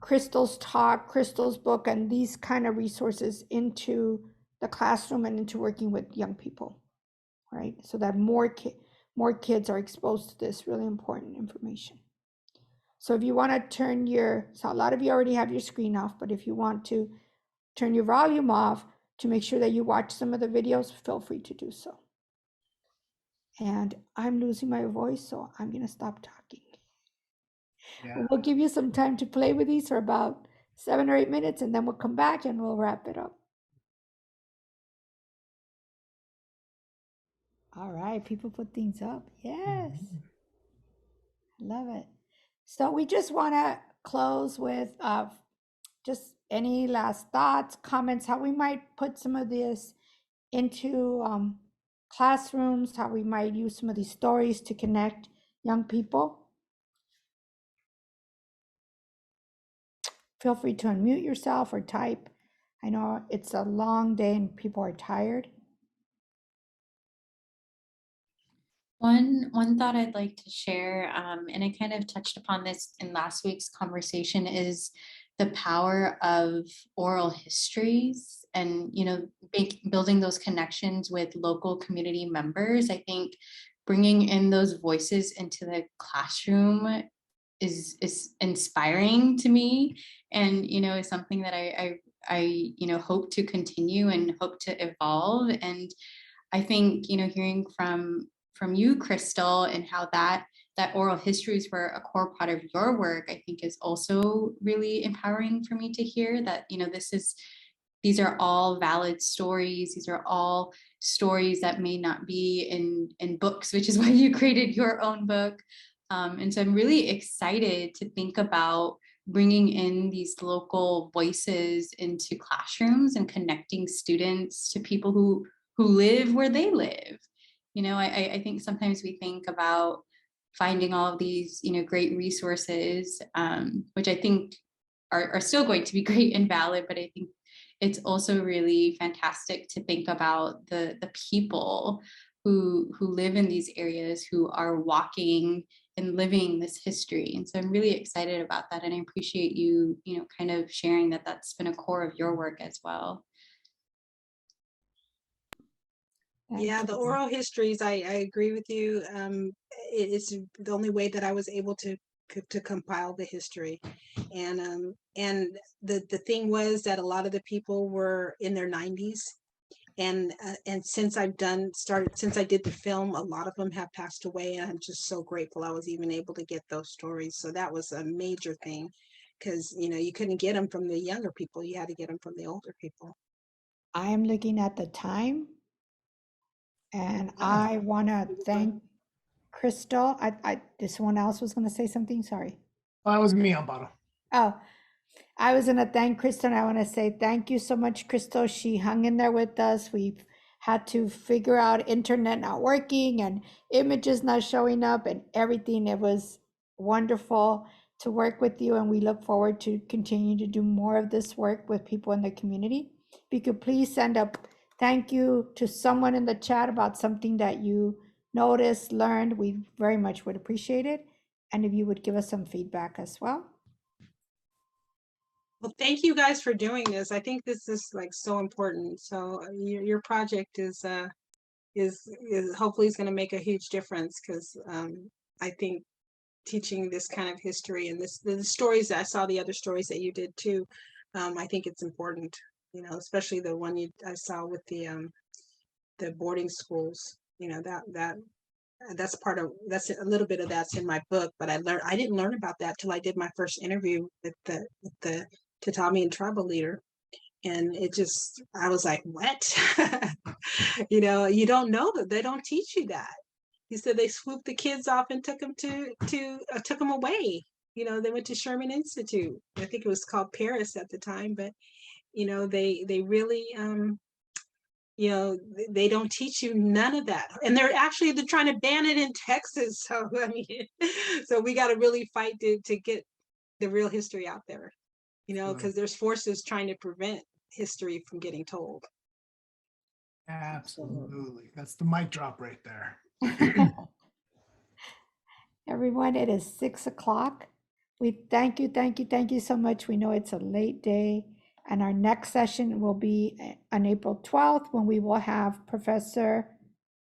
Crystal's talk, Crystal's book, and these kind of resources into the classroom and into working with young people, right? So that more kids are exposed to this really important information. So if you want to turn so a lot of you already have your screen off, but if you want to turn your volume off to make sure that you watch some of the videos, feel free to do so. And I'm losing my voice, so I'm going to stop talking. Yeah. We'll give you some time to play with these for about 7 or 8 minutes, and then we'll come back and we'll wrap it up. All right, people put things up. Yes. Love it. So we just want to close with just any last thoughts, comments, how we might put some of this into classrooms, how we might use some of these stories to connect young people. Feel free to unmute yourself or type. I know it's a long day and people are tired. One thought I'd like to share, and I kind of touched upon this in last week's conversation, is the power of oral histories and building those connections with local community members. I think bringing in those voices into the classroom is inspiring to me, and is something that I hope to continue and hope to evolve. And I think, hearing from you, Crystal, and how that oral histories were a core part of your work, I think is also really empowering for me to hear that, these are all valid stories. These are all stories that may not be in books, which is why you created your own book. And so I'm really excited to think about bringing in these local voices into classrooms and connecting students to people who live where they live. I think sometimes we think about finding all of these, great resources, which I think are still going to be great and valid, but I think it's also really fantastic to think about the people who live in these areas, who are walking and living this history. And so I'm really excited about that. And I appreciate you, kind of sharing that that's been a core of your work as well. Yeah, the oral histories, I agree with you. It's the only way that I was able to compile the history. And the thing was that a lot of the people were in their 90s. And since I did the film, a lot of them have passed away. And I'm just so grateful I was even able to get those stories. So that was a major thing, because, you couldn't get them from the younger people. You had to get them from the older people. I am looking at the time, and I want to thank Crystal. This one else was going to say something. Sorry. Oh, that was me on bottom. Oh, I was going to thank Crystal, and I want to say thank you so much, Crystal. She hung in there with us. We've had to figure out internet not working and images not showing up and everything. It was wonderful to work with you, and we look forward to continue to do more of this work with people in the community. If you could please send a thank you to someone in the chat about something that you noticed, learned, we very much would appreciate it. And if you would give us some feedback as well. Well, thank you guys for doing this. I think this is like so important. So your project is hopefully is going to make a huge difference, because I think teaching this kind of history and the stories, I saw the other stories that you did too. I think it's important, especially the one I saw with the boarding schools. That's that's a little bit of that's in my book, but I didn't learn about that till I did my first interview with the Tatami and tribal leader. And I was like, what? You don't know that. They don't teach you that. He said they swooped the kids off and took them took them away. They went to Sherman Institute. I think it was called Paris at the time, but they really they don't teach you none of that. And they're trying to ban it in Texas. So I mean, so we got to really fight to get the real history out there, because there's forces trying to prevent history from getting told. Absolutely. That's the mic drop right there. Everyone, it is 6 o'clock. We thank you so much. We know it's a late day, and our next session will be on April 12th, when we will have Professor,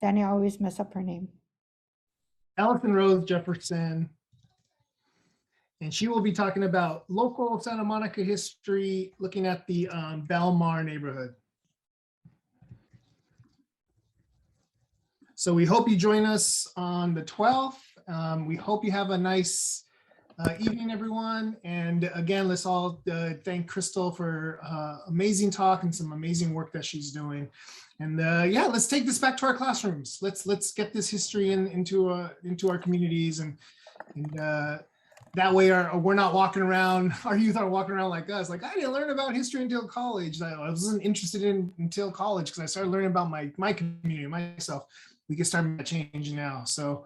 Danny, I always mess up her name. Allison Rose Jefferson, and she will be talking about local Santa Monica history, looking at the Belmar neighborhood. So we hope you join us on the 12th. We hope you have a nice evening, everyone. And again, let's all thank Crystal for amazing talk and some amazing work that she's doing. And yeah, let's take this back to our classrooms. Let's get this history into our communities, and that way we're not walking around, our youth aren't walking around like us, like, I didn't learn about history until college. I wasn't interested in until college, because I started learning about my community, myself. We can start that change now. So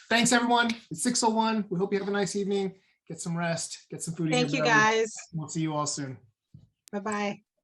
thanks, everyone. It's 6:01. We hope you have a nice evening. Get some rest, get some food. Thank you, guys. We'll see you all soon. Bye-bye.